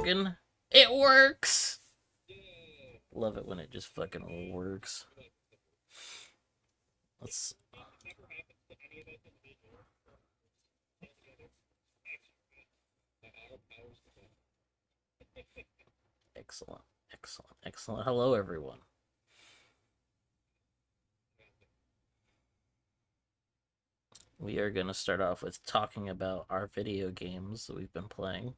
broken. It works! Love it when it just fucking works. Let's... Excellent, excellent, excellent. Hello, everyone. We are going to start off with talking about our video games that we've been playing.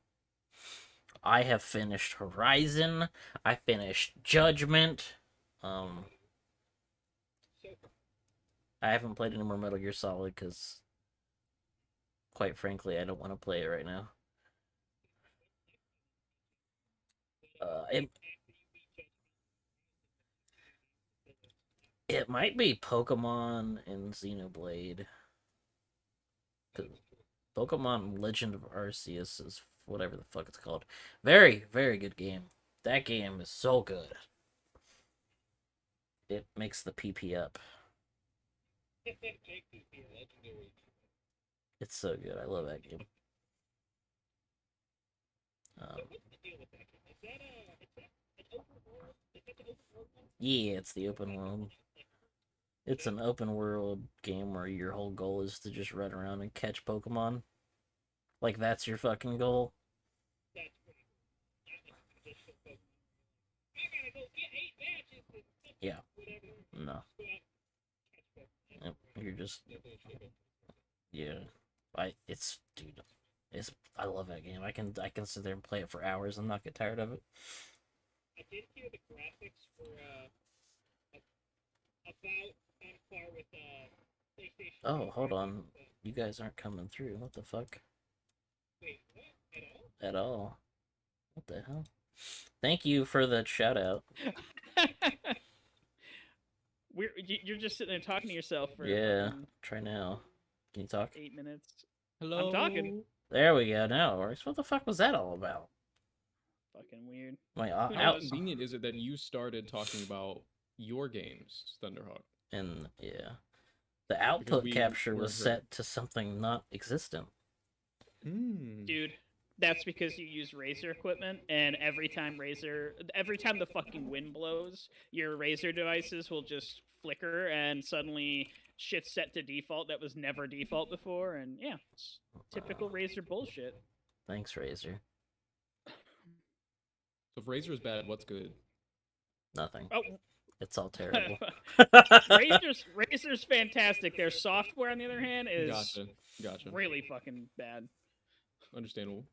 I have finished Horizon. I finished Judgment. I haven't played any more Metal Gear Solid because, quite frankly, I don't want to play it right now. It might be Pokemon and Xenoblade. Pokemon Legend of Arceus is whatever the fuck it's called. Very, very good game. That game is so good. It makes the PP up. It's so good. I love that game. Yeah, it's the open world. It's an open world game where your whole goal is to just run around and catch Pokemon. Like, that's your fucking goal. Yeah. No. Yep, you're just... Yeah. Dude, I love that game. I can sit there and play it for hours and not get tired of it. I did hear the graphics were about on par with PlayStation. Oh, hold on. You guys aren't coming through. What the fuck? Wait, what? At all? What the hell? Thank you for the shout out. You're just sitting there talking to yourself for try now. Can you talk? 8 minutes. Hello. I'm talking. There we go. Now it works. What the fuck was that all about? Fucking weird. How convenient is it that you started talking about your games, Thunderhawk? And yeah, the output capture was set to something not existent. Dude, that's because you use Razer equipment, and every time the fucking wind blows, your Razer devices will just flicker, and suddenly shit's set to default that was never default before, and yeah, it's typical Razer bullshit. Thanks, Razer. So if Razer is bad, what's good? Nothing. Oh. It's all terrible. Razer's fantastic. Their software, on the other hand, is gotcha. really fucking bad. Understandable.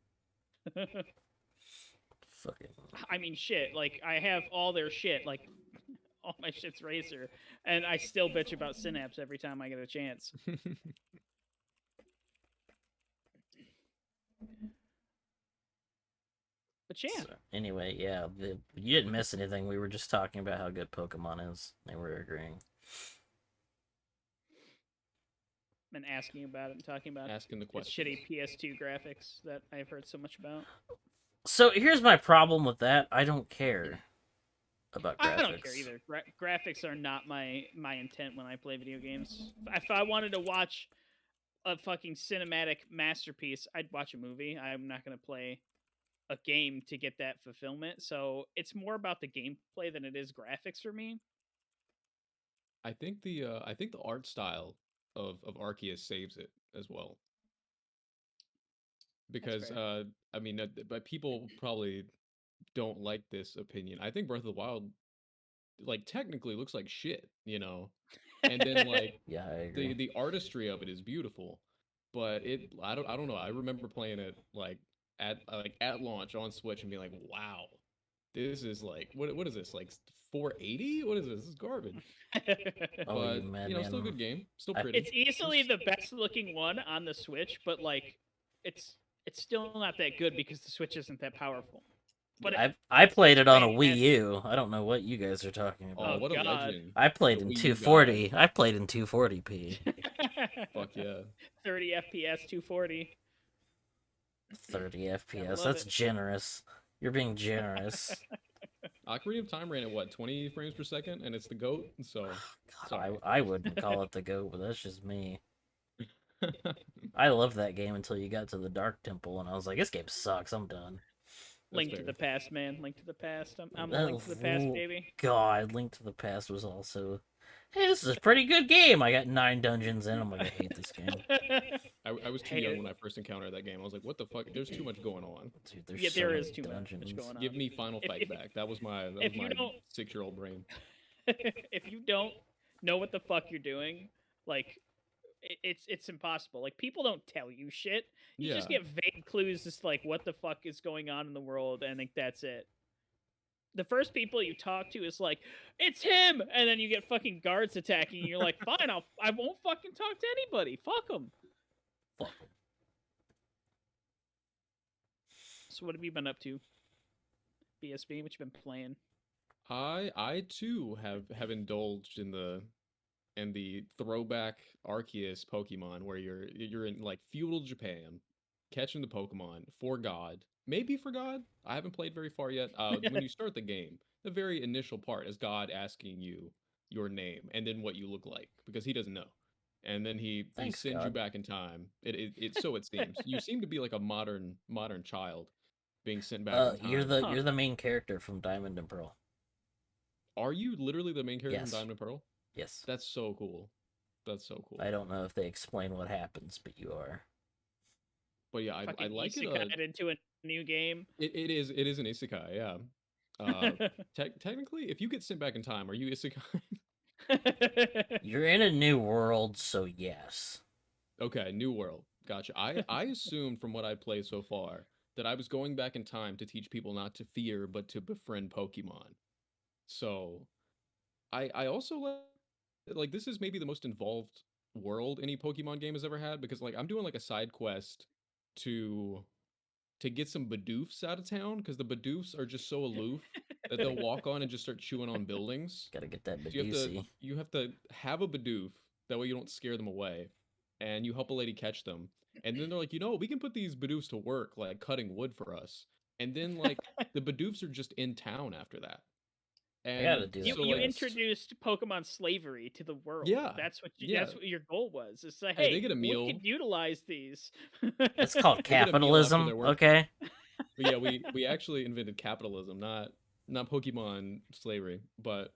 Fucking. I mean, shit. Like, I have all their shit. Like, all my shit's Razer, and I still bitch about Synapse every time I get a chance. But yeah. So, anyway, yeah, you didn't miss anything. We were just talking about how good Pokemon is, and we were agreeing. And asking about it and talking about the shitty PS2 graphics that I've heard so much about. So here's my problem with that. I don't care about graphics. I don't care either. Graphics are not my intent when I play video games. If I wanted to watch a fucking cinematic masterpiece, I'd watch a movie. I'm not going to play a game to get that fulfillment. So it's more about the gameplay than it is graphics for me. I think the art style of Arceus saves it as well. Because I mean, but people probably don't like this opinion. I think Breath of the Wild, like, technically looks like shit, you know, and then like yeah, I agree. The artistry of it is beautiful, but I don't know. I remember playing it at launch on Switch and being like, wow, this is like what is this, like 480? What is this? This is garbage. But you know, still a good game, still pretty. It's easily the best looking one on the Switch, but like it's still not that good because the Switch isn't that powerful. But I played it on a Wii U. I don't know what you guys are talking about. Oh, what a legend! I played in 240. I played in 240p. Fuck yeah! 30 FPS, 240. 30 FPS. That's generous. You're being generous. Ocarina of Time ran at what, 20 frames per second, and it's the GOAT. So, God, I wouldn't call it the GOAT, but that's just me. I loved that game until you got to the Dark Temple, and I was like, this game sucks. I'm done. Link to fair. the Past, man. Link to the Past. I'm a Oh, Link to the Past, baby. God, Link to the Past was also. Hey, this is a pretty good game. I got 9 dungeons in. I'm like, I hate this game. I was too Hate young it. when I first encountered that game. I was like, what the fuck? There's too much going on. Dude, there's Yeah, so there many is too dungeons. much going on. Give me Final If- Fight if- back. That was my if you don't- 6-year-old brain. if you don't know what the fuck you're doing, like it's impossible. Like people don't tell you shit. You just Yeah. get vague clues as to like what the fuck is going on in the world, and I think that's it. The first people you talk to is like, it's him, and then you get fucking guards attacking you. You're like, fine, I won't fucking talk to anybody. Fuck them. Fuck 'em. So what have you been up to, BSB? What you been playing? I too have indulged in the throwback Arceus Pokemon where you're in like feudal Japan, catching the Pokemon for God. Maybe for God. I haven't played very far yet. When you start the game, the very initial part is God asking you your name and then what you look like because he doesn't know. And then he Thanks, sends you God. back in time. It so it seems. You seem to be like a modern child being sent back in You're time. the Huh. you're the main character from Diamond and Pearl. Are you literally the main character Yes. from Diamond and Pearl? Yes. That's so cool. That's so cool. I don't know if they explain what happens, but you are. But yeah, I Fucking like it. isekai into a new game. It is an isekai, yeah. Uh, technically, if you get sent back in time, are you isekai? You're in a new world, so yes. Okay, new world. Gotcha. I assumed from what I played so far that I was going back in time to teach people not to fear but to befriend Pokemon. So I also like this is maybe the most involved world any Pokemon game has ever had because like I'm doing like a side quest to get some Bidoofs out of town because the Bidoofs are just so aloof that they'll walk on and just start chewing on buildings. Gotta get that So you have to Medusi. you have to have a Bidoof that way you don't scare them away, and you help a lady catch them. And then they're like, we can put these Bidoofs to work, like cutting wood for us. And then like the Bidoofs are just in town after that. I gotta And do You that so you like quest. introduced Pokemon slavery to the world. yeah, yeah. That's what your goal was. It's like, Hey, hey, they get a we meal. could utilize these. That's called They get a meal after capitalism, their work. okay? But yeah, we actually invented capitalism, not Pokemon slavery. But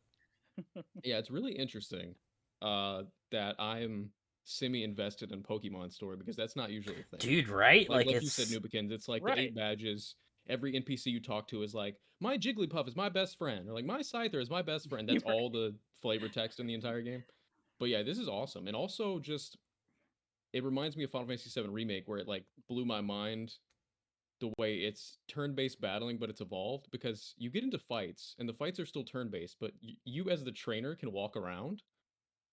yeah, it's really interesting that I'm semi-invested in Pokemon Store because that's not usually a thing. Dude, right? Like you said, it's Nubikins, it's like the Right. 8 badges. Every NPC you talk to is like, my Jigglypuff is my best friend, or like my Scyther is my best friend. That's Right. all the flavor text in the entire game. But yeah, this is awesome, and also just it reminds me of Final Fantasy VII Remake, where it like blew my mind the way it's turn-based battling, but it's evolved because you get into fights, and the fights are still turn-based, but you as the trainer can walk around,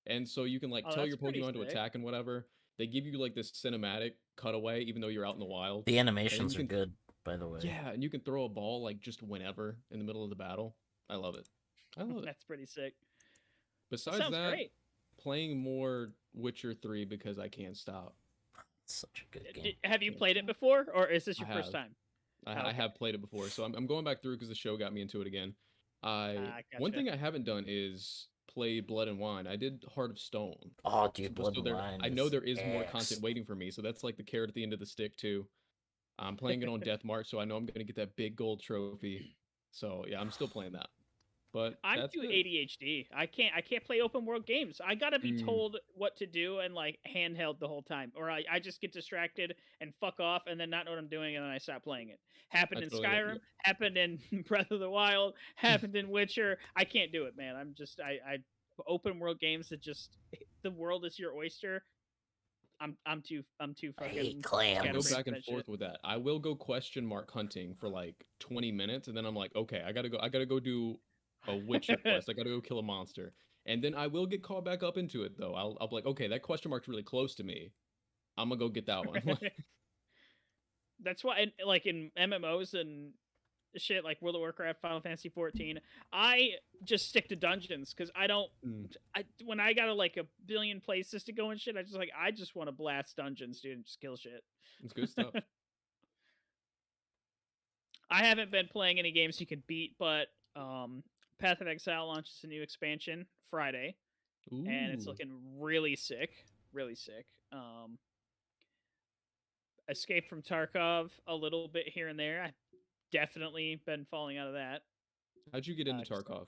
and so you can like Oh, tell that's your pretty Pokemon to sick. attack and whatever. They give you like this cinematic cutaway, even though you're out in the wild. the animations you are can- good, by the way. Yeah, and you can throw a ball like just whenever in the middle of the battle. I love it. I love it. That's pretty sick. Besides Sounds that, great. playing more Witcher 3 because I can't stop. It's such a good game. Have you Can't played it stop. before, or is this I your first have. time? I Okay. have played it before, so I'm going back through because the show got me into it again. One Gotcha. thing I haven't done is play Blood and Wine. I did Heart of Stone. Oh, dude, Blood So and Wine. I know is there is more ass. content waiting for me, so that's like the carrot at the end of the stick too. I'm playing it on Death March, so I know I'm gonna get that big gold trophy. So yeah, I'm still playing that. But I'm that's too it. ADHD. I can't play open world games. I gotta be Mm. told what to do and like handheld the whole time, or I just get distracted and fuck off and then not know what I'm doing and then I stop playing it. Happened I in totally Skyrim, happened in Breath of the Wild, happened in Witcher. I can't do it, man. I'm just I open world games that just the world is your oyster. I'm too I fucking hate I go clams. scatterbrained back for and that forth shit. with that. I will go question mark hunting for like 20 minutes, and then I'm like, okay, I gotta go do a Witcher quest. I gotta go kill a monster. And then I will get caught back up into it though. I'll be like, okay, that question mark's really close to me. I'm gonna go get that one. That's why, like in MMOs and shit, like World of Warcraft, Final Fantasy 14, I just stick to dungeons because I don't. Mm. When I got like a billion places to go and shit, I just want to blast dungeons, dude, and just kill shit. It's good stuff. I haven't been playing any games you can beat, but Path of Exile launches a new expansion Friday, and it's Ooh. looking really sick, really sick. Escape from Tarkov a little bit here and there. I definitely been falling out of that. How'd you get into 'Cause Tarkov?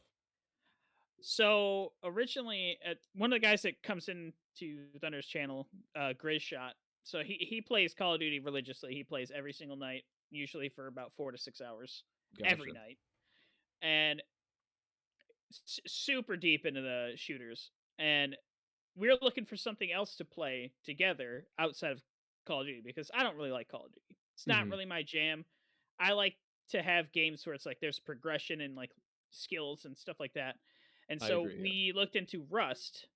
So originally, one of the guys that comes into Thunder's channel, Grizshot. So he plays Call of Duty religiously. He plays every single night, usually for about 4 to 6 hours every Gotcha. night, and super deep into the shooters. And we're looking for something else to play together outside of Call of Duty because I don't really like Call of Duty. It's not Hmm. really my jam. I like to have games where it's like there's progression and like skills and stuff like that. And I so agree. Yeah. we looked into Rust,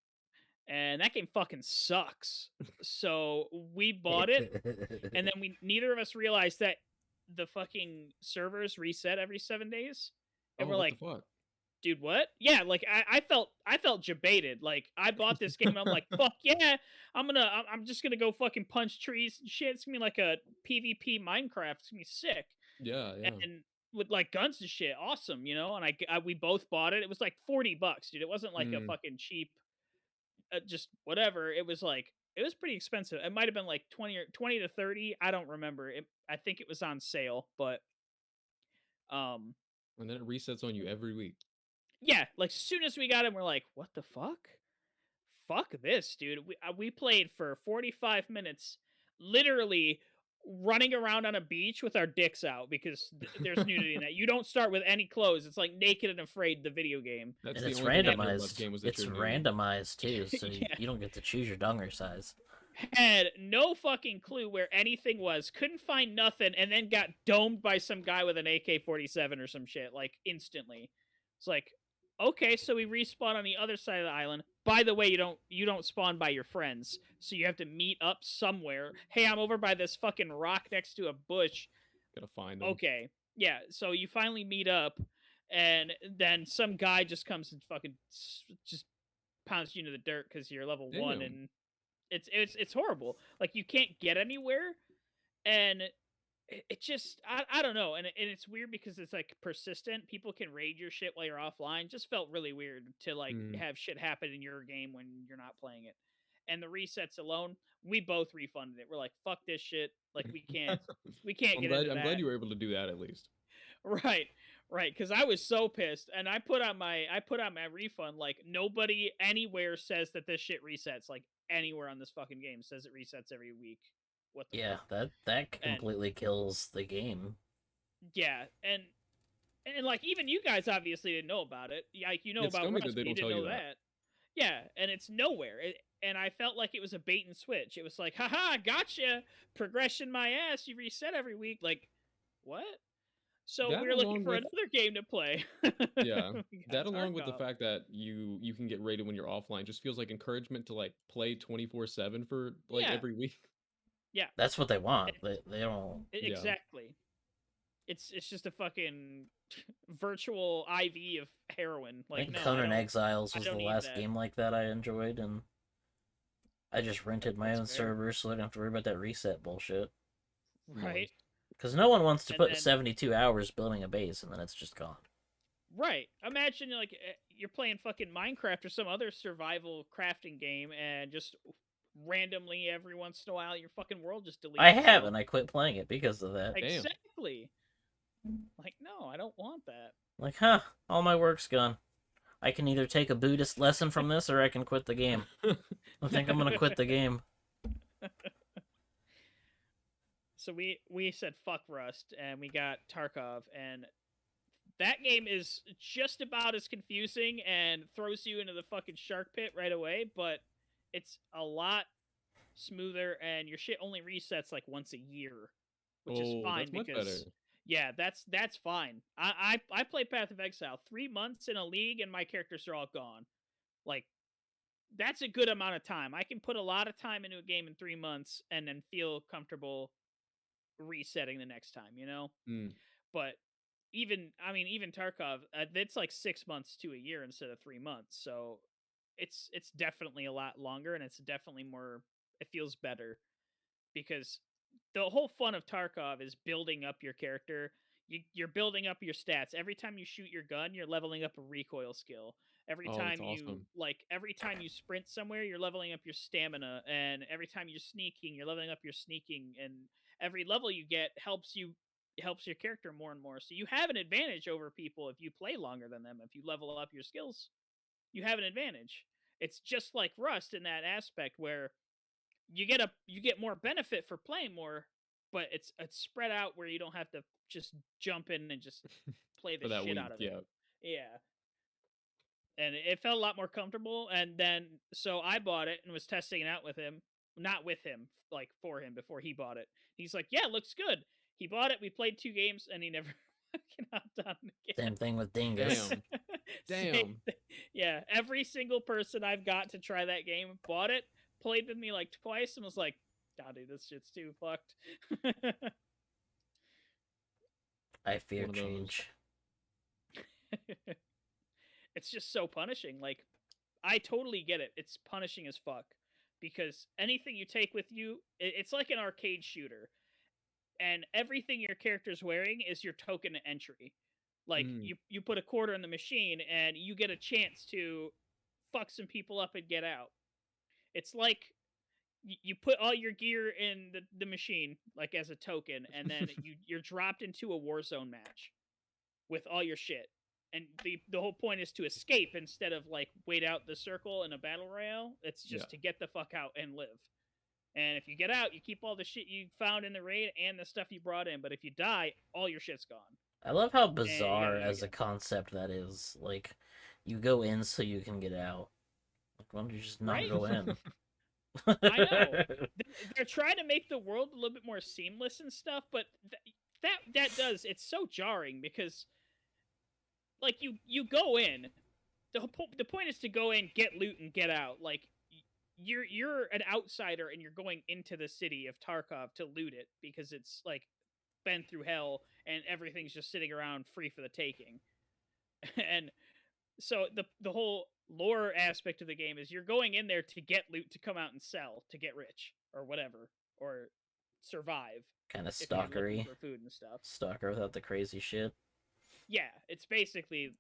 and that game fucking sucks. So we bought it, and then we neither of us realized that the fucking servers reset every 7 days, and Oh, we're what the like, fuck? dude, what? Yeah, like I felt jebaited. Like I bought this game and I'm like, fuck yeah, I'm just gonna go fucking punch trees and shit. It's gonna be like a PvP Minecraft. It's gonna be sick. Yeah, yeah. And with like guns and shit, awesome, you know. And we both bought it. It was like $40, dude. It wasn't like a Mm. fucking cheap, just whatever. It was like it was pretty expensive. It might have been like 20 to 30. I don't remember. I think it was on sale, but um And then it resets on you every week. yeah, like as soon as we got it, we're like, what the fuck? Fuck this, dude. We played for 45 minutes, literally running around on a beach with our dicks out because there's nudity in that. You don't start with any clothes. It's like Naked and Afraid, the video game. That's And the it's only thing I know about the randomized. game was that It's you're nude. randomized too, so Yeah. you don't get to choose your donger size. Had no fucking clue where anything was. Couldn't find nothing, and then got domed by some guy with an AK-47 or some shit, like instantly. It's like, okay, so we respawn on the other side of the island. By the way, you don't spawn by your friends, so you have to meet up somewhere. Hey, I'm over by this fucking rock next to a bush. Gotta find them. Okay, yeah. So you finally meet up, and then some guy just comes and fucking just pounds you into the dirt because you're level 1, Damn. and it's horrible. Like you can't get anywhere, and it just I don't know, and it's weird because it's like persistent. People can raid your shit while you're offline. Just felt really weird to like Mm. have shit happen in your game when you're not playing it. And the resets alone, we both refunded it. We're like, fuck this shit. Like we can't I'm get glad. into I'm glad that. you were able to do that at least. Right, right. Because I was so pissed, and I put out my refund. Like nobody anywhere says that this shit resets. Like anywhere on this fucking game says it resets every week. What the Yeah, fuck? that And completely kills the game. yeah, and like even you guys obviously didn't know about it. Like you know It's about scummy that Rust, they but you don't didn't tell you know that. that. Yeah, and it's nowhere. And I felt like it was a bait and switch. It was like, haha, gotcha, progression my ass. You reset every week. Like, what? So we That were looking along for with another game to play. yeah, We got that along with the Tarkov. fact that you can get rated when you're offline just feels like encouragement to like play 24/7 for like Yeah, every week. yeah, That's what they want. it, They don't. Yeah. exactly. It's just a fucking virtual IV of heroin. I Like, think no, I Conan don't. Exiles I was the don't need last that. game like that I enjoyed, and I just rented my That's own fair, server so I don't have to worry about that reset bullshit. right? Nice. Because no one wants to And put then 72 hours building a base and then it's just gone. right, imagine like you're playing fucking Minecraft or some other survival crafting game, and just randomly every once in a while your fucking world just I deletes have, itself. and I quit playing it because of that. Damn. Exactly. Like, no, I don't want that. Like, huh, all my work's gone. I can either take a Buddhist lesson from this or I can quit the game. I think I'm gonna quit the game. So we said fuck Rust, and we got Tarkov, and that game is just about as confusing and throws you into the fucking shark pit right away, but it's a lot smoother, and your shit only resets like once a year, which is Oh, fine that's much better. because yeah, that's fine. I play Path of Exile 3 months in a league, and my characters are all gone. Like that's a good amount of time. I can put a lot of time into a game in 3 months and then feel comfortable resetting the next time, you know? Mm. But even Tarkov, it's like 6 months to a year instead of 3 months. So it's definitely a lot longer, and it's definitely more. It feels better because the whole fun of Tarkov is building up your character. You're building up your stats. Every time you shoot your gun, you're leveling up a recoil skill. Oh, that's awesome. Every time you sprint somewhere, you're leveling up your stamina, and every time you're sneaking, you're leveling up your sneaking, and every level you get helps you helps your character more and more. So you have an advantage over people if you play longer than them. If you level up your skills, you have an advantage. It's just like Rust in that aspect where you get more benefit for playing more, but it's spread out where you don't have to just jump in and just play the For that shit week, out of it. yeah. Yeah. And it felt a lot more comfortable. And then so I bought it and was testing it out with him, not with him, like for him before he bought it. He's like, "Yeah, it looks good." He bought it. We played 2 games, and he never fucking hopped on again. Same thing with Dingus. Damn. Same Damn. thing. Yeah, every single person I've got to try that game bought it, played with me like twice, and was like, "Nah, dude, this shit's too fucked." I fear One of those. change. It's just so punishing. Like, I totally get it. It's punishing as fuck because anything you take with you, it's like an arcade shooter, and everything your character's wearing is your token entry. Like, Mm. you put a quarter in the machine, and you get a chance to fuck some people up and get out. It's like you put all your gear in the machine like as a token, and then you're dropped into a Warzone match with all your shit. And the whole point is to escape instead of like wait out the circle in a battle royale. It's just to get the fuck out and live. And if you get out, you keep all the shit you found in the raid and the stuff you brought in. But if you die, all your shit's gone. I love how And you bizarre gotta do it as a again. concept that is. Like, you go in so you can get out. Like, why don't you just not Right? go in? I know. They're trying to make the world a little bit more seamless and stuff, but that does, it's so jarring because like you go in, the point is to go in, get loot, and get out. Like you're an outsider and you're going into the city of Tarkov to loot it because it's like been through hell and everything's just sitting around free for the taking. And so the whole lore aspect of the game is you're going in there to get loot to come out and sell to get rich or whatever or survive Kind of if you're looking stalkery. for food and stuff. Stalker without the crazy shit. Yeah, it's basically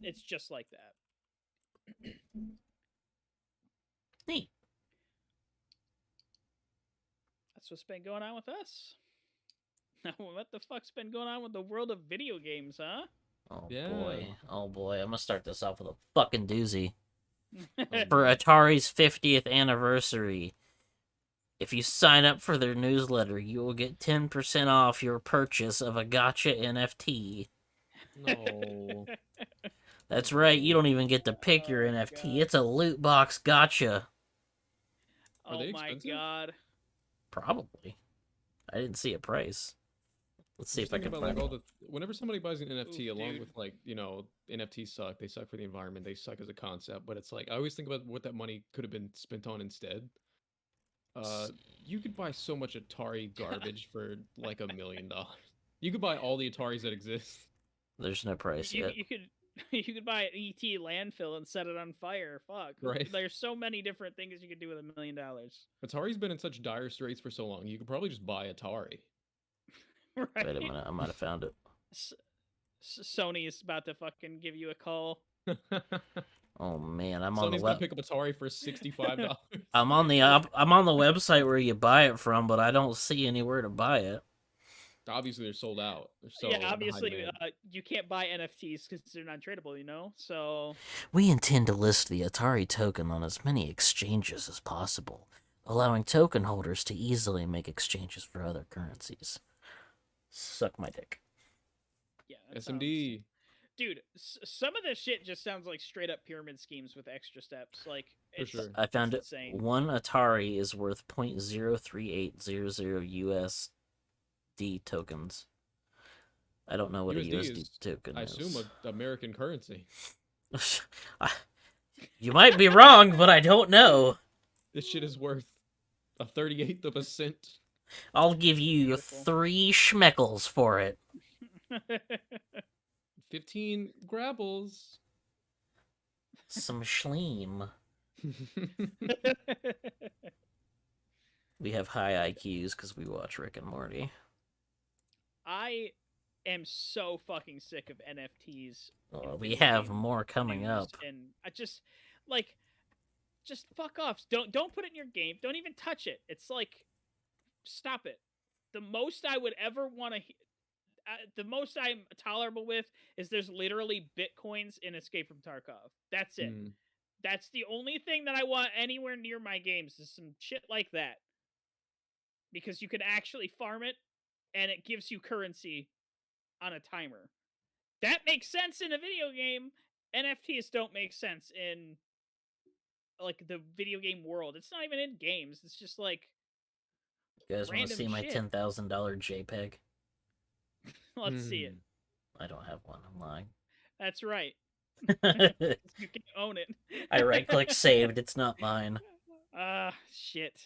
it's just like that. Neat. That's what's been going on with us. What the fuck's been going on with the world of video games, huh? Oh Yeah. boy. Oh boy. I'm gonna start this off with a fucking doozy. Oh, For boy. Atari's 50th anniversary, if you sign up for their newsletter, you will get 10% off your purchase of a gotcha NFT. No. That's right, you don't even get to pick your Oh, NFT. God. It's a loot box gotcha. Are Oh they my expensive? god. Probably. I didn't see a price. Let's see Just if I thinking can about find like all it. the whenever somebody buys an NFT, Oof, along dude. with like NFTs suck. They suck for the environment. They suck as a concept. But it's like I always think about what that money could have been spent on instead. You could buy so much Atari garbage for like $1 million. You could buy all the Ataris that exist. There's no price You, yet. you could you could buy an ET landfill and set it on fire. Fuck. Right. There's so many different things you could do with $1 million. Atari's been in such dire straits for so long. You could probably just buy Atari. Right? Wait a minute, I might have found it. Sony is about to fucking give you a call. Oh man, I'm on the Sony's gonna web. pick up Atari for $65. I'm on the I'm on the website where you buy it from, but I don't see anywhere to buy it. Obviously, they're sold out. They're so Yeah, in high obviously, demand. you can't buy NFTs because they're not tradable, you know? So, We intend to list the Atari token on as many exchanges as possible, allowing token holders to easily make exchanges for other currencies. Suck my dick. yeah. that SMD. sounds- Dude, some of this shit just sounds like straight up pyramid schemes with extra steps. Like, For it's, sure. I found it. it's insane. One Atari is worth 0.03800 USD tokens. I don't know what USD a USD is, token I is. assume, American currency. You might be wrong, but I don't know. This shit is worth a 38th of a cent. I'll give you Beautiful. 3 schmeckles for it. 15 grapples. Some schleem. We have high IQs because we watch Rick and Morty. I am so fucking sick of NFTs. in We video have game more coming news, up. and I just like, just fuck off. Don't put it in your game. Don't even touch it. It's like, stop it. The most I would ever want to. the most I'm tolerable with is there's literally bitcoins in Escape from Tarkov. That's it. Mm. That's the only thing that I want anywhere near my games is some shit like that. Because you can actually farm it and it gives you currency on a timer. That makes sense in a video game. NFTs don't make sense in like the video game world. It's not even in games. It's just like You guys want to random see my shit. $10,000 JPEG? Let's see it. I don't have one. I'm lying. That's right. I You can own it. right click saved. It's not mine. Shit.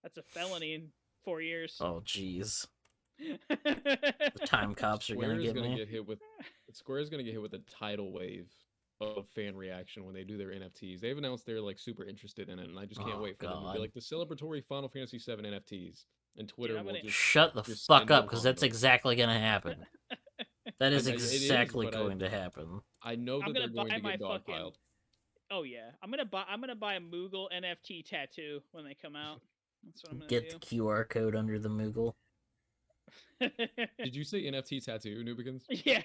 That's a felony in 4 years. Oh, jeez. The time cops are gonna get me. Square's gonna get hit with a tidal wave of fan reaction when they do their NFTs. They've announced they're like super interested in it, and I just can't Oh, wait for them to God. be like the celebratory Final Fantasy VII NFTs. And Twitter I'm will gonna- just Shut the just fuck send up, them because on that's them. exactly gonna happen. That is It is, exactly but going to happen. I know I'm that they're gonna going buy to get my fucking- dogpiled. Oh yeah, I'm gonna buy a Moogle NFT tattoo when they come out. That's what I'm gonna Get the do. QR code under the Moogle. Did you say NFT tattoo, Noobikins? Yeah.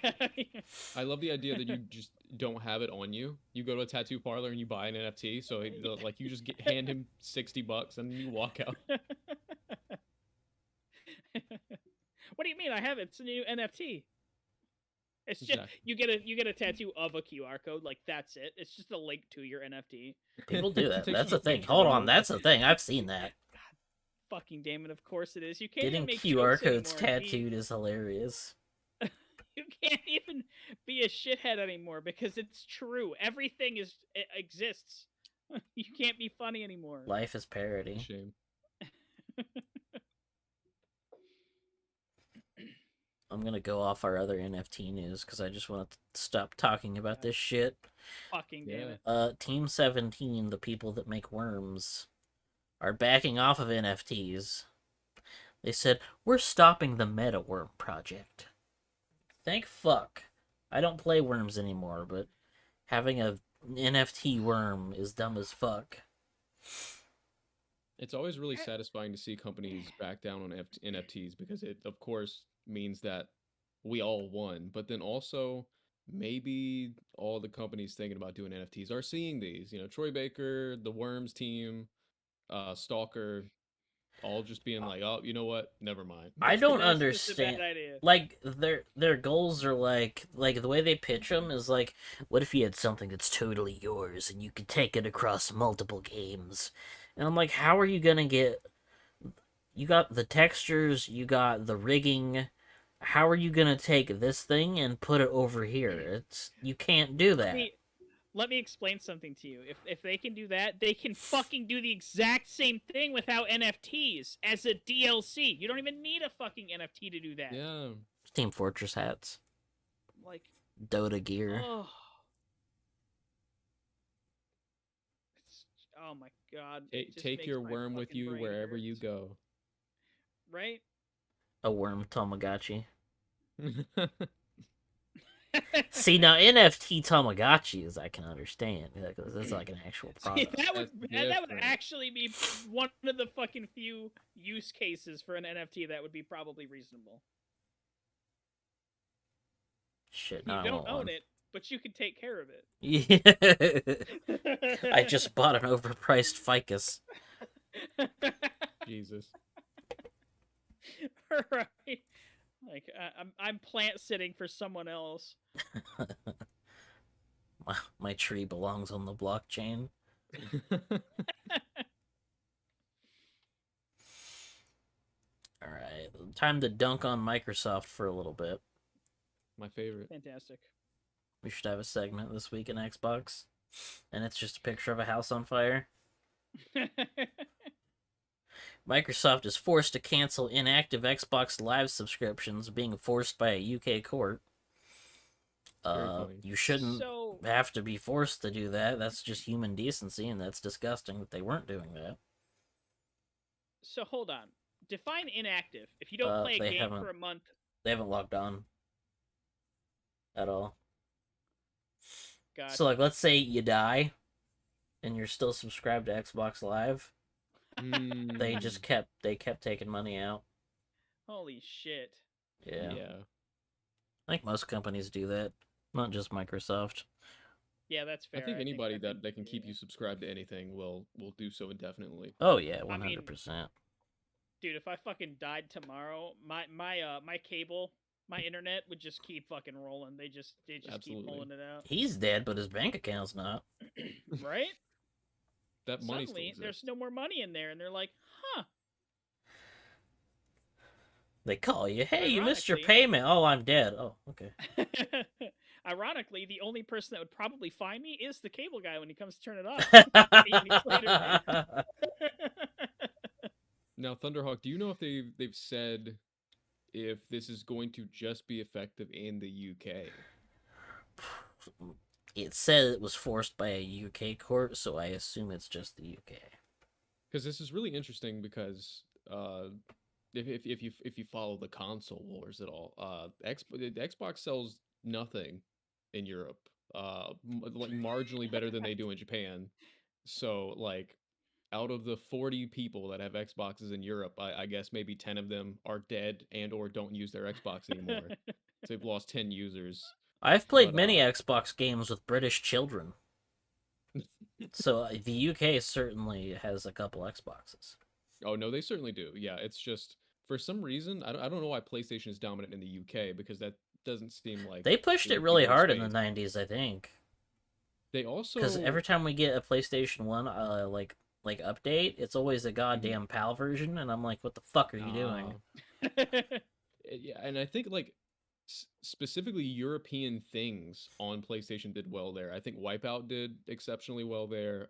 I love the idea that you just don't have it on you. You go to a tattoo parlor and you buy an NFT, so like you just hand him $60 and then you walk out. What do you mean? I have it. It's a new NFT. It's just Exactly. you get a tattoo of a QR code. Like that's it. It's just a link to your NFT. People do that. Takes That's you- a thing. takes you Hold a on, month. that's a thing. I've seen that. Fucking damn it! Of course it is. You can't Getting even make QR jokes codes anymore. tattooed is hilarious. You can't even be a shithead anymore because it's true. Everything exists. You can't be funny anymore. Life is parody. Shame. I'm gonna go off our other NFT news because I just want to stop talking about this shit. Fucking damn Yeah. it. Team 17, the people that make worms, are backing off of NFTs. They said, we're stopping the meta worm project. Thank fuck. I don't play worms anymore, but having a NFT worm is dumb as fuck. It's always really satisfying to see companies back down on NFTs because it, of course, means that we all won. But then also, maybe all the companies thinking about doing NFTs are seeing these. You know, Troy Baker, the Worms team, Stalker, all just being like, oh, you know what? Never mind. I don't It's a understand. bad idea. Like their goals are like the way they pitch them is like, what if you had something that's totally yours and you could take it across multiple games? And I'm like, how are you gonna get? You got the textures, you got the rigging. How are you gonna take this thing and put it over here? You can't do that. Let me explain something to you. If they can do that, they can fucking do the exact same thing without NFTs as a DLC. You don't even need a fucking NFT to do that. Yeah. Team Fortress hats, Like, Dota gear. oh. Oh my god. it just Take makes your my worm with fucking you brain wherever you hurt. go. Right? A worm Tamagotchi. See, now NFT Tamagotchis I can understand because it's like an actual See, product. that would different. actually be one of the fucking few use cases for an NFT that would be probably reasonable. Shit, You now I don't want own one. it, but you can take care of it. Yeah. I just bought an overpriced ficus. Jesus. Right. Like I'm plant sitting for someone else. My tree belongs on the blockchain. Alright, time to dunk on Microsoft for a little bit. My favorite. Fantastic. We should have a segment this week in Xbox. And it's just a picture of a house on fire. Microsoft is forced to cancel inactive Xbox Live subscriptions, being forced by a UK court. Very funny. You shouldn't So have to be forced to do that. That's just human decency, and that's disgusting that they weren't doing that. hold on. Define inactive. If you don't play a they game haven't- for a month, They haven't logged on at all. God. So, like, let's say you die, and you're still subscribed to Xbox Live. They Mm. just kept taking money out. Holy shit. Yeah. Yeah. I think most companies do that, not just Microsoft. Yeah, that's I fair. think anybody I think, that can keep yeah. you subscribed to anything will do so indefinitely. Oh yeah, I mean, 100%. dude, if I fucking died tomorrow, my cable, my internet would just keep fucking rolling. They just keep Absolutely. pulling it out. He's dead, but his bank account's not. Right? That money still Suddenly there's exists. no more money in there and they're like, "Huh." They call you, hey, you missed your Ironically, payment. Oh, I'm dead. Oh, okay. ironically, the only person that would probably find me is the cable guy when he comes to turn it off 8 weeks later. Now, Thunderhawk, do you know if they've said if this is going to just be effective in the UK? It said it was forced by a UK court, so I assume it's just the UK. Because this is really interesting because if you follow the console wars at all, the Xbox sells nothing in Europe, like marginally better than they do in Japan. So like out of the 40 people that have Xboxes in Europe, I guess maybe 10 of them are dead and or don't use their Xbox anymore. So they've lost 10 users. I've played But many Xbox games with British children, so the UK certainly has a couple Xboxes. oh no, they certainly do. Yeah, it's just for some reason I don't know why PlayStation is dominant in the UK because that doesn't seem like They pushed the it way really people are hard in the spaced. 90s, I think. They Because also every time we get a PlayStation 1 like update, it's always a Mhm. goddamn PAL version, and I'm like, what the fuck are you doing? Ah, yeah, and I think like specifically European things on PlayStation did well there. I think Wipeout did exceptionally well there.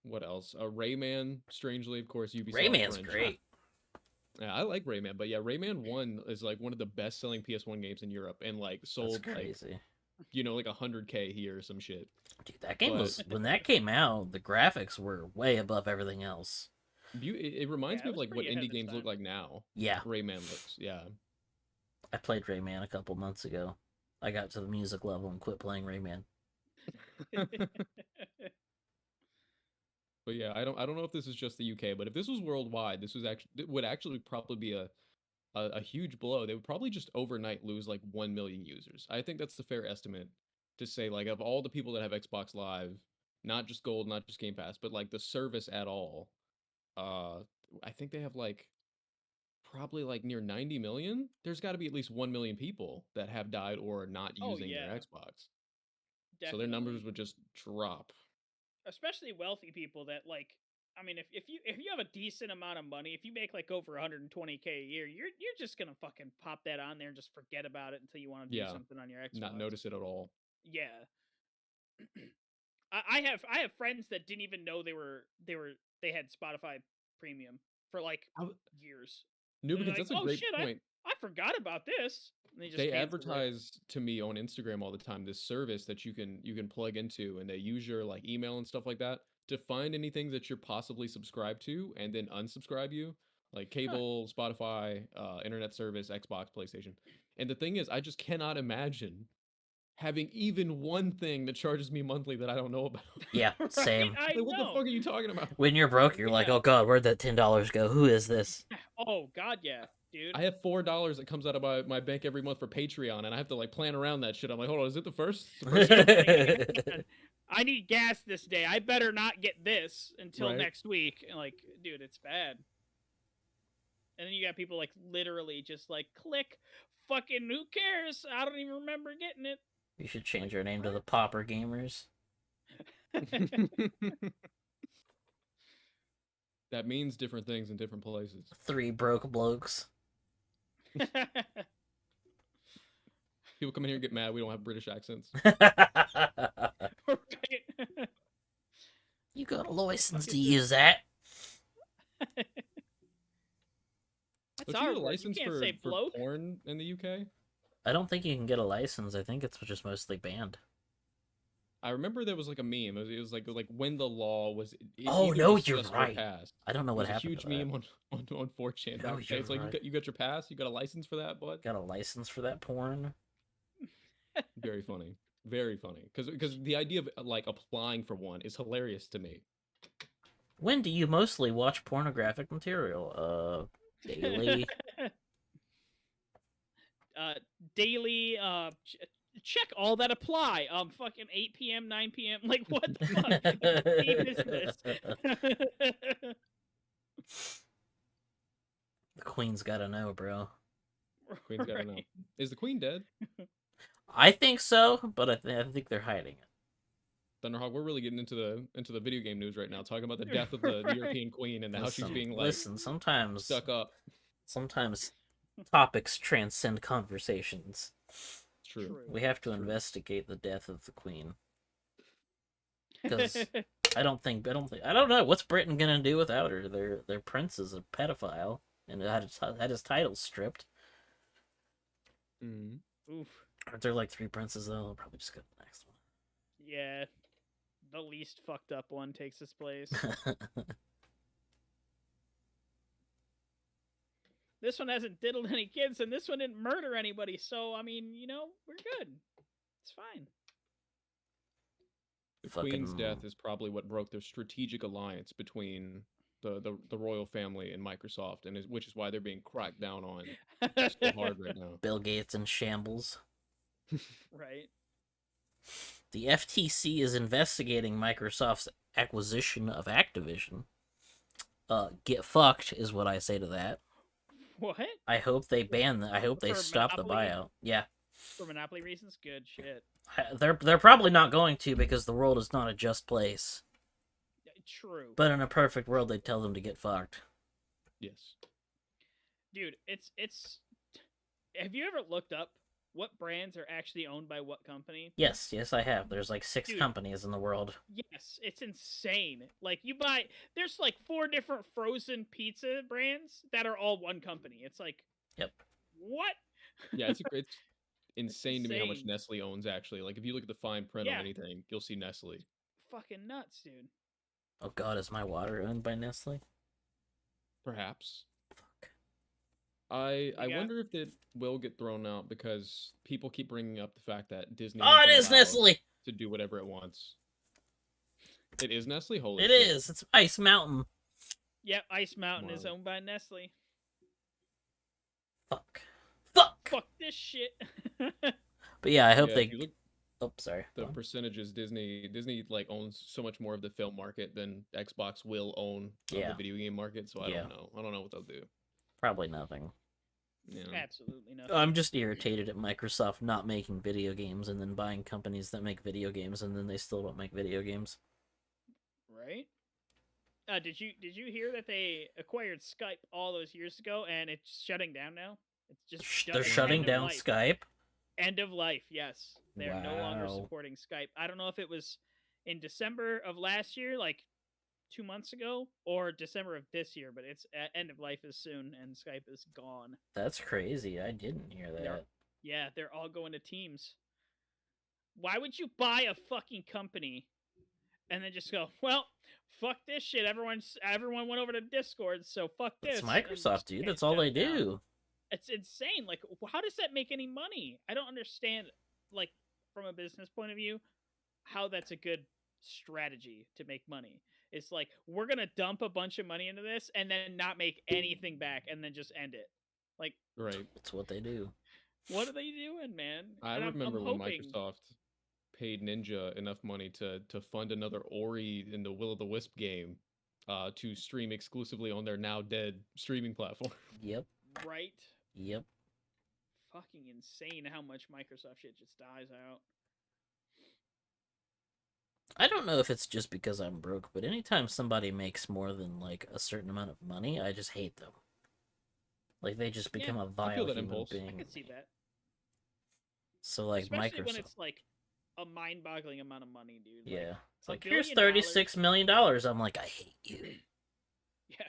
What else? Rayman, strangely, of course, Ubisoft Rayman's French. great. Yeah, I like Rayman, but yeah, Rayman 1 is like one of the best-selling PS1 games in Europe and like That's sold like, crazy. like 100K here or some shit. Dude, that game But was when that came out, the graphics were way above everything else. it reminds Yeah, me it of was like what pretty ahead indie of its games look time. like now. Yeah, Rayman looks, yeah. I played Rayman a couple months ago. I got to the music level and quit playing Rayman. But yeah, I don't know if this is just the UK, but if this was worldwide, it would actually probably be a huge blow. They would probably just overnight lose like 1 million users. I think that's the fair estimate to say like of all the people that have Xbox Live, not just Gold, not just Game Pass, but like the service at all. Uh I think they have like probably like near 90 million. There's got to be at least 1 million people that have died or are not Oh using their yeah, Xbox. So their numbers definitely. would just drop. Especially wealthy people that like. I mean, if you have a decent amount of money, if you make like over 120K a year, you're just gonna fucking pop that on there and just forget about it until you want to do Yeah, something on your not Xbox. notice it at all. Yeah, I have friends that didn't even know they had Spotify Premium for like I w- years. No, And they're because like, that's a "Oh great shit, point. I forgot about this." And they just They canceled it. advertise to me on Instagram all the time this service that you can plug into, and they use your like email and stuff like that to find anything that you're possibly subscribed to and then unsubscribe you, like Huh. cable, Spotify, internet service, Xbox, PlayStation. And the thing is, I just cannot imagine having even one thing that charges me monthly that I don't know about. Yeah, Right? same. I Like, what the know. fuck are you talking about? When you're broke, you're like, Yeah. oh god, where'd that $10 go? Who is this? Oh god, yeah, dude. I have $4 that comes out of my bank every month for Patreon, and I have to like plan around that shit. I'm like, hold on, is it the first? Is the first Yeah, month? like, hang on. I need gas this day. I better not get this until Right? next week. And like, dude, it's bad. And then you got people like literally just like click, fucking who cares? I don't even remember getting it. You should change Like, your name to the what? Pauper Gamers. That means different things in different places. Three broke blokes. People come in here and get mad we don't have British accents. Right. You got a license Fuck to is this? use that. That's Don't you our get a word. You license can't say for bloke. porn in the UK? I don't think you can get a license. I think it's just mostly banned. I remember there was like a meme. It was like when the law was Oh either no, you're discussed or right. passed. I don't know It what was a happened huge to that. meme on 4chan No, back in the day. you're It's like right. you got your pass, you got a license for that, bud. Got a license for that porn? Very funny, very funny. Because the idea of like applying for one is hilarious to me. When do you mostly watch pornographic material? Daily. daily check all that apply. Fucking 8 p.m., 9 p.m. Like, what the fuck? What game is this? The queen's gotta know, bro. Queen's gotta know. Right. Is the queen dead? I think so, but I think they're hiding it. Thunderhawk, we're really getting into the video game news right now, talking about the death of the Right. European queen and how she's being like Listen. Sometimes topics transcend conversations. It's true. We have to It's true. investigate the death of the queen. Because I don't know what's Britain gonna do without her. Their prince is a pedophile and had his title stripped. Mhm. Oof. Aren't there like 3 princes though? I'll probably just go to the next Yeah. The least fucked up one takes its place. one. This one hasn't diddled any kids, and this one didn't murder anybody. So, I mean, you know, we're good. It's fine. The Fucking- queen's death is probably what broke the strategic alliance between the royal family and Microsoft, and which is why they're being cracked down on so hard right now. Bill Gates in shambles. Right. The FTC is investigating Microsoft's acquisition of Activision. Get fucked is what I say to that. What? I hope they ban that. I hope they For stop the monopoly? buyout. Yeah. For monopoly reasons? Good shit. They're probably not going to because the world is not a just place. True. But in a perfect world, they'd tell them to get fucked. Yes. Dude, it's. Have you ever looked up what brands are actually owned by what company? Yes, I have. There's like 6 Dude. companies in the world. Yes, it's insane. Like, you buy. There's like 4 different frozen pizza brands that are all one company. It's like. Yep. What? Yeah, it's insane to me how much insane. Nestle owns. Actually, like if you look at the fine print Yeah. on anything, you'll see Nestle. Fucking nuts, dude. Oh god, is my water owned by Nestle? Perhaps. Fuck. I got- wonder if it will get thrown out because people keep bringing up the fact that Disney. Oh, has it been is allowed Nestle! to do whatever it wants. It is Nestle. Holy It shit. is. It's Ice Mountain. Yep, Ice Mountain is Wow. owned by Nestle. Fuck. Fuck this shit. But yeah, I hope Yeah, they. if you look Oh, sorry. the Go on. percentages, Disney like owns so much more of the film market than Xbox will own of Yeah. the video game market. So I Yeah. don't know. I don't know what they'll do. Probably nothing. Yeah. Absolutely nothing. I'm just irritated at Microsoft not making video games and then buying companies that make video games and then they still don't make video games. Right? Did you hear that they acquired Skype all those years ago and it's shutting down now? It's just They're it's shutting end of down life. Skype. End of life, yes. They're no longer Wow. supporting Skype. I don't know if it was in December of last year, like 2 months ago, or December of this year, but it's end of life is soon and Skype is gone. That's crazy. I didn't hear that. Yeah, they're all going to Teams. Why would you buy a fucking company and then just go, well, fuck this shit. Everyone went over to Discord, so fuck this. It's and Microsoft, just dude. can't That's all shut they it down. do. It's insane. Like, how does that make any money? I don't understand, like, from a business point of view, how that's a good strategy to make money. It's like, we're going to dump a bunch of money into this and then not make anything back and then just end it. Like, Right. That's what they do. what are they doing, man? I And remember I'm when hoping... Microsoft paid Ninja enough money to fund another Ori in the Will o' the Wisp game to stream exclusively on their now dead streaming platform. Yep. Right? Yep. Fucking insane how much Microsoft shit just dies out. I don't know if it's just because I'm broke, but anytime somebody makes more than like a certain amount of money, I just hate them. Like they just become a feel vile that human impulse. I being. I could see that. So like Especially when Microsoft. it's like a mind-boggling amount of money, dude. Like, Yeah. It's $1 like here's billion $36 million. I'm like, I hate you. yeah.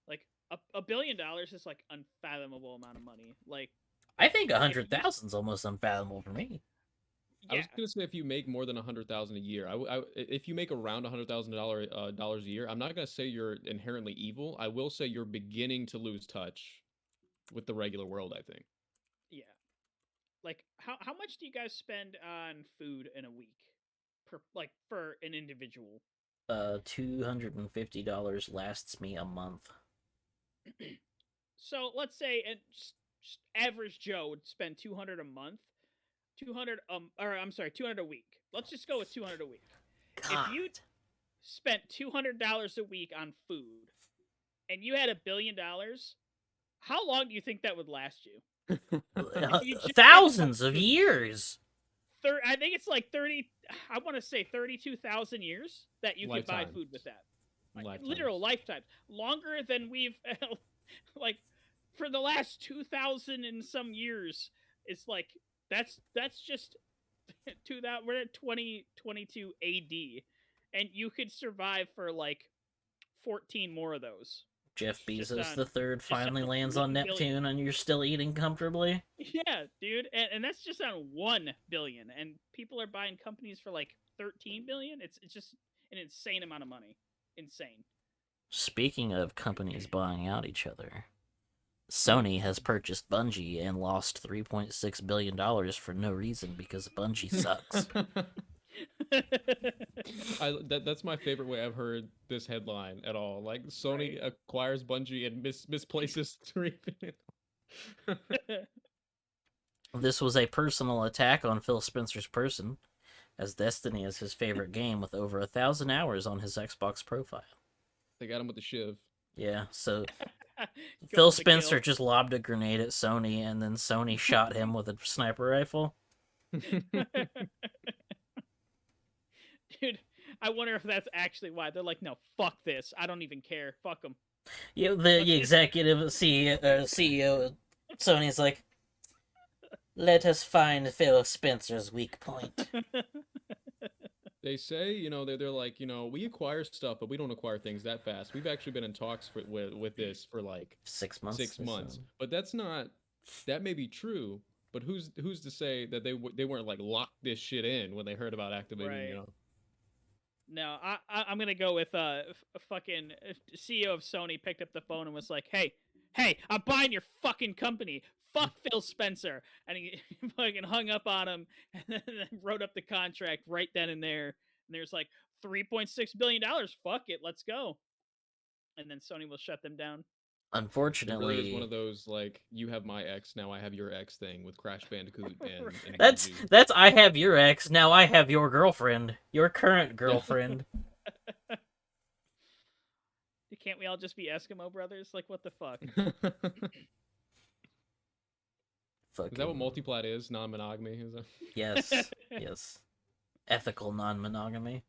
Like $1 billion is like unfathomable amount of money. Like, I think 100,000 is almost unfathomable for me. I yeah, was gonna say if you make more than 100,000 a year, if you make around $100,000 dollars a year, I'm not gonna say you're inherently evil. I will say you're beginning to lose touch with the regular world. I think. yeah. Like, how much do you guys spend on food in a week, for an individual? $250 lasts me a month. So let's say, and just average Joe would spend 200 a month, 200 or I'm sorry, 200 a week. Let's just go with 200 a week. If you God. spent $200 a week on food and you had $1 billion, how long do you think that would last you? If you just had enough Thousands of food. years. I think it's like 30. I want to say 32,000 years that you could buy Lifetime. food with that. Lifetimes. Literal lifetimes, longer than we've like for the last 2,000 and some years. It's like that's just 2000. We're at 2022 AD, and you could survive for like 14 more of those. Jeff Just Bezos the on third just finally on lands 1 on billion. Neptune, and you're still eating comfortably. Yeah, dude, and that's just on 1 billion, and people are buying companies for like 13 billion. It's just an insane amount of money. Insane. Speaking of companies buying out each other, Sony has purchased Bungie and lost $3.6 billion for no reason because Bungie sucks. That's my favorite way I've heard this headline at all. Like Sony acquires Bungie and misplaces 3 billion. This was a personal attack on Phil Spencer's person, as Destiny is his favorite game with over 1,000 hours on his Xbox profile. They got him with the shiv. Yeah, so Go Phil for the Spencer kill. just lobbed a grenade at Sony, and then Sony shot him with a sniper rifle. Dude, I wonder if that's actually why they're like, no, fuck this. I don't even care. Fuck them. Yeah, the Let's just- executive CEO of Sony's like, let us find Phil Spencer's weak point. They say, they're like, we acquire stuff, but we don't acquire things that fast. We've actually been in talks with this for like 6 months. 6 months, but that's not. That may be true, but who's to say that they weren't like locked this shit in when they heard about Activision? Right. No, I'm gonna go with fucking CEO of Sony picked up the phone and was like, hey, I'm buying your fucking company. Fuck Phil Spencer, and he fucking hung up on him and then wrote up the contract right then and there. And there's like $3.6 billion. Fuck it, let's go. And then Sony will shut them down. It really Unfortunately, is one of those like you have my ex, now I have your ex thing with Crash Bandicoot and, Right. and that's Bungie. I have your ex, now I have your girlfriend, your current girlfriend. Can't we all just be Eskimo brothers? Like, what the fuck? Is Fucking, that what multiplat is? Non-monogamy? Is that? yes, yes, ethical non-monogamy.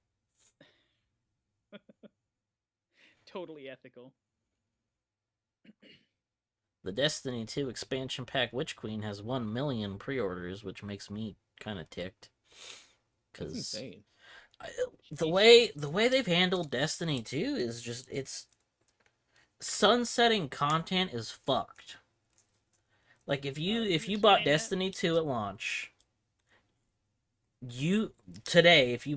Totally ethical. The Destiny 2 expansion pack Witch Queen has 1 million pre-orders, which makes me kind of ticked. That's Because insane. the way they've handled Destiny 2 is just, it's sunsetting content is fucked. Like if you bought explain that? Destiny 2 at launch, if you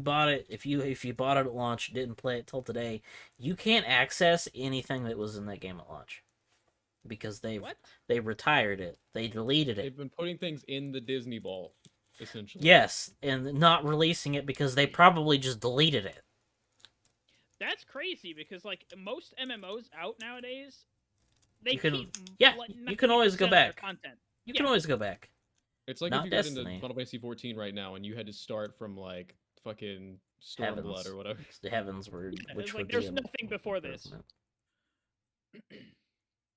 bought it at launch, didn't play it till today, you can't access anything that was in that game at launch. Because they retired it. They deleted it. They've been putting things in the Disney Vault, essentially. Yes, and not releasing it because they probably just deleted it. That's crazy because like most MMOs out nowadays, they You can- keep yeah, like, you can always go 90% of their back. Content. You Yeah. can always go back. It's like Not if you got Destiny. into Final Fantasy 14 right now and you had to start from like fucking Stormblood Heavens. or whatever. The heavens were, It's which like would there's be nothing before this. improvement.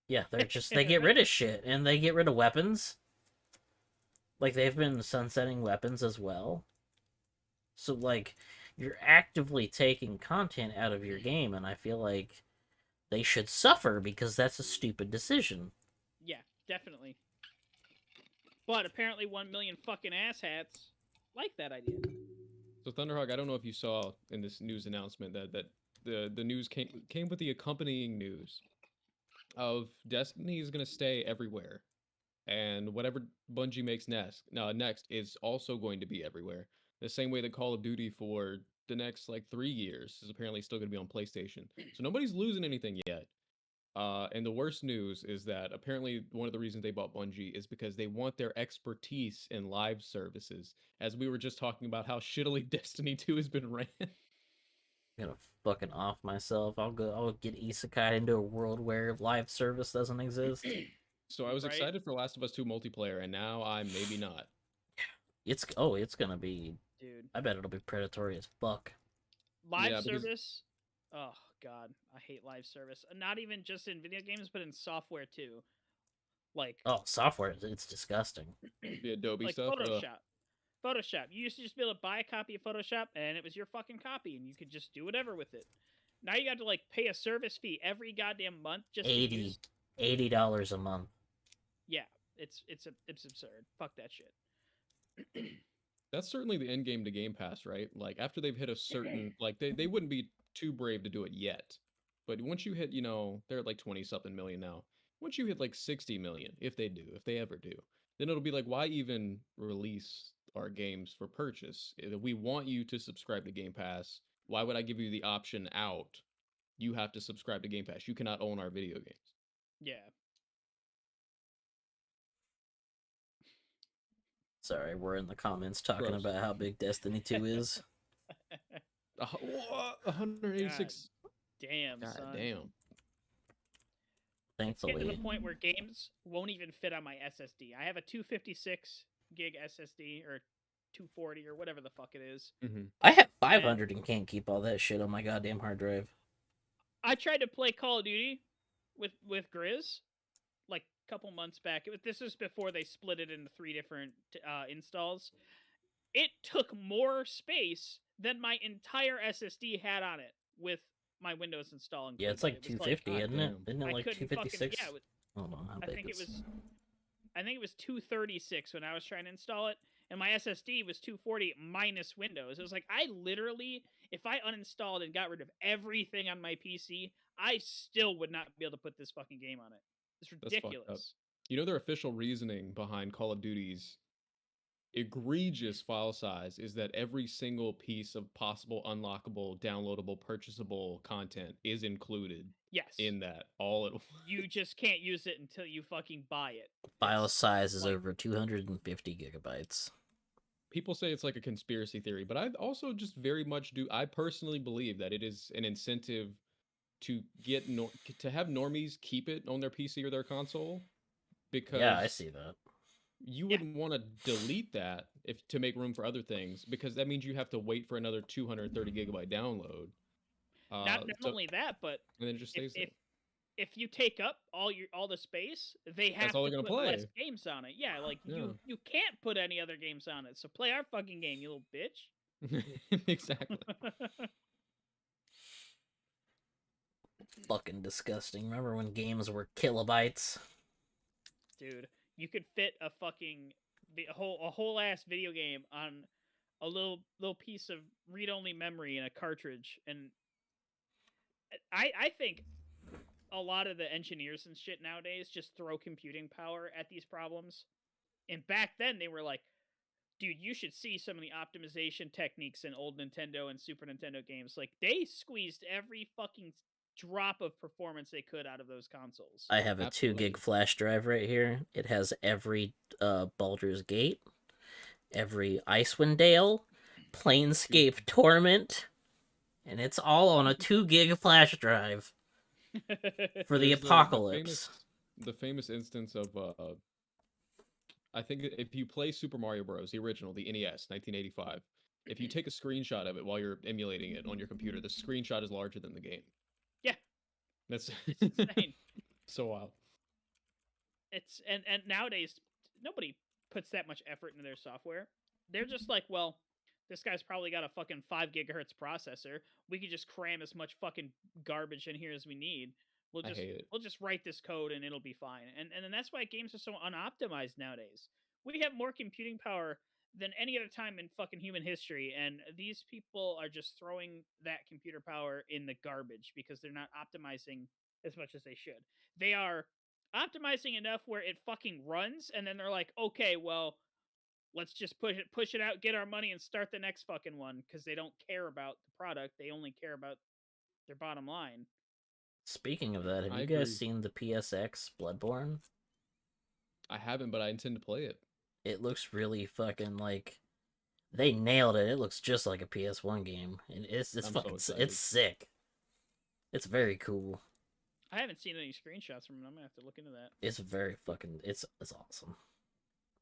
Yeah, they get rid of shit, and they get rid of weapons. Like, they've been sunsetting weapons as well. So, like, you're actively taking content out of your game, and I feel like they should suffer because that's a stupid decision. Yeah, definitely. But apparently 1 million fucking asshats like that idea. So Thunderhawk, I don't know if you saw in this news announcement that the news came with the accompanying news of Destiny is going to stay everywhere, and whatever Bungie makes next is also going to be everywhere. The same way that Call of Duty for the next like 3 years is apparently still going to be on PlayStation. So nobody's losing anything yet. And the worst news is that apparently one of the reasons they bought Bungie is because they want their expertise in live services. As we were just talking about how shittily Destiny 2 has been ran. I'm gonna fucking off myself. I'll get isekai into a world where live service doesn't exist. So I was Right? excited for Last of Us 2 multiplayer, and now I'm maybe not. It's gonna be. Dude. I bet it'll be predatory as fuck. Live Yeah, because service. Oh god, I hate live service. Not even just in video games, but in software too. Like Oh, software, it's disgusting. the Adobe like stuff. Photoshop. Photoshop. You used to just be able to buy a copy of Photoshop and it was your fucking copy and you could just do whatever with it. Now you got to like pay a service fee every goddamn month just to 80 use. $80 a month. Yeah, it's absurd. Fuck that shit. That's certainly the end game to Game Pass, right? Like after they've hit a certain, like they wouldn't be too brave to do it yet, but once you hit, they're at like 20 something million now. Once you hit like 60 million, if they ever do, then it'll be like, why even release our games for purchase? We want you to subscribe to Game Pass. Why would I give you the option out? You have to subscribe to Game Pass. You cannot own our video games. Yeah. Sorry, we're in the comments talking Gross. about how big Destiny 2 is. 186. Damn, God son. damn. It's getting to Thankfully. the point where games won't even fit on my SSD. I have a 256 gig SSD or 240 or whatever the fuck it is. Mm-hmm. I have 500 and can't keep all that shit on my goddamn hard drive. I tried to play Call of Duty with Grizz like a couple months back. This was before they split it into 3 different installs. It took more space than my entire SSD had on it with my Windows install included. Yeah, it's like It was 250, God isn't it? damn. Isn't it I like couldn't 256? fucking Hold on, how I big think it is was I think it was 236 when I was trying to install it, and my SSD was 240 minus Windows. It was like I literally, if I uninstalled and got rid of everything on my PC, I still would not be able to put this fucking game on it. It's That's fucked up. ridiculous. Their official reasoning behind Call of Duty's egregious file size is that every single piece of possible unlockable, downloadable, purchasable content is included Yes. in that all at once. You just can't use it until you fucking buy it. file It's size is like- over 250 gigabytes. People say it's like a conspiracy theory, but I also just very much do. I personally believe that it is an incentive to get to have normies keep it on their PC or their console because Yeah, I see that. you Yeah. wouldn't want to delete that if to make room for other things because that means you have to wait for another 230 gigabyte download. not only that, but and then it just stays there. if you take up all the space, they have all to they're put gonna less play. games on it. Yeah, like Yeah. you can't put any other games on it. So play our fucking game, you little bitch. Exactly. Fucking disgusting. Remember when games were kilobytes? Dude, you could fit a fucking a whole ass video game on a little piece of read only memory in a cartridge, and I think a lot of the engineers and shit nowadays just throw computing power at these problems. And back then they were like, dude, you should see some of the optimization techniques in old Nintendo and Super Nintendo games. Like they squeezed every fucking drop of performance they could out of those consoles. I have a Absolutely. 2 gig flash drive right here. It has every Baldur's Gate, every Icewind Dale, Planescape Torment, and it's all on a 2 gig flash drive for the There's apocalypse. The famous instance of I think if you play Super Mario Bros, the original, the NES, 1985, if you take a screenshot of it while you're emulating it on your computer, the screenshot is larger than the game. Yeah. That's It's insane. So wild. It's and nowadays nobody puts that much effort into their software. They're just like, well, this guy's probably got a fucking 5 gigahertz processor. We could just cram as much fucking garbage in here as we need. I hate it. We'll just write this code and it'll be fine. And then that's why games are so unoptimized nowadays. We have more computing power than any other time in fucking human history, and these people are just throwing that computer power in the garbage because they're not optimizing as much as they should. They are optimizing enough where it fucking runs, and then they're like, okay, well, let's just push it out, get our money, and start the next fucking one because they don't care about the product. They only care about their bottom line. Speaking of that, have I you guys agree. seen the PSX Bloodborne? I haven't, but I intend to play it. It looks really fucking like they nailed it. It looks just like a PS1 game, and it's I'm so fucking excited. it's sick. It's very cool. I haven't seen any screenshots from it. I'm gonna have to look into that. It's very fucking. It's awesome.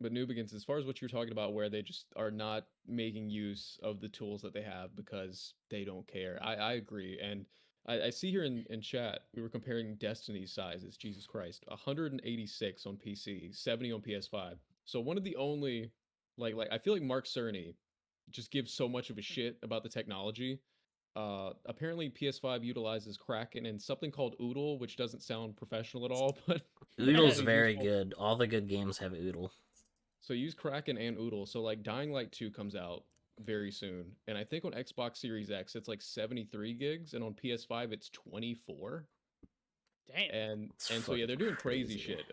But New Begins, as far as what you're talking about, where they just are not making use of the tools that they have because they don't care. I agree. And I see here in chat, we were comparing Destiny sizes. Jesus Christ. 186 on PC, 70 on PS5. So one of the only, I feel like Mark Cerny just gives so much of a shit about the technology. Apparently PS5 utilizes Kraken and something called Oodle, which doesn't sound professional at all, but Oodle's apparently very useful. good. All the good games have Oodle. So use Kraken and Oodle. So like Dying Light 2 comes out very soon. And I think on Xbox Series X it's like 73 gigs and on PS5 it's 24. Damn. And so yeah, fucking they're doing crazy crazy. shit.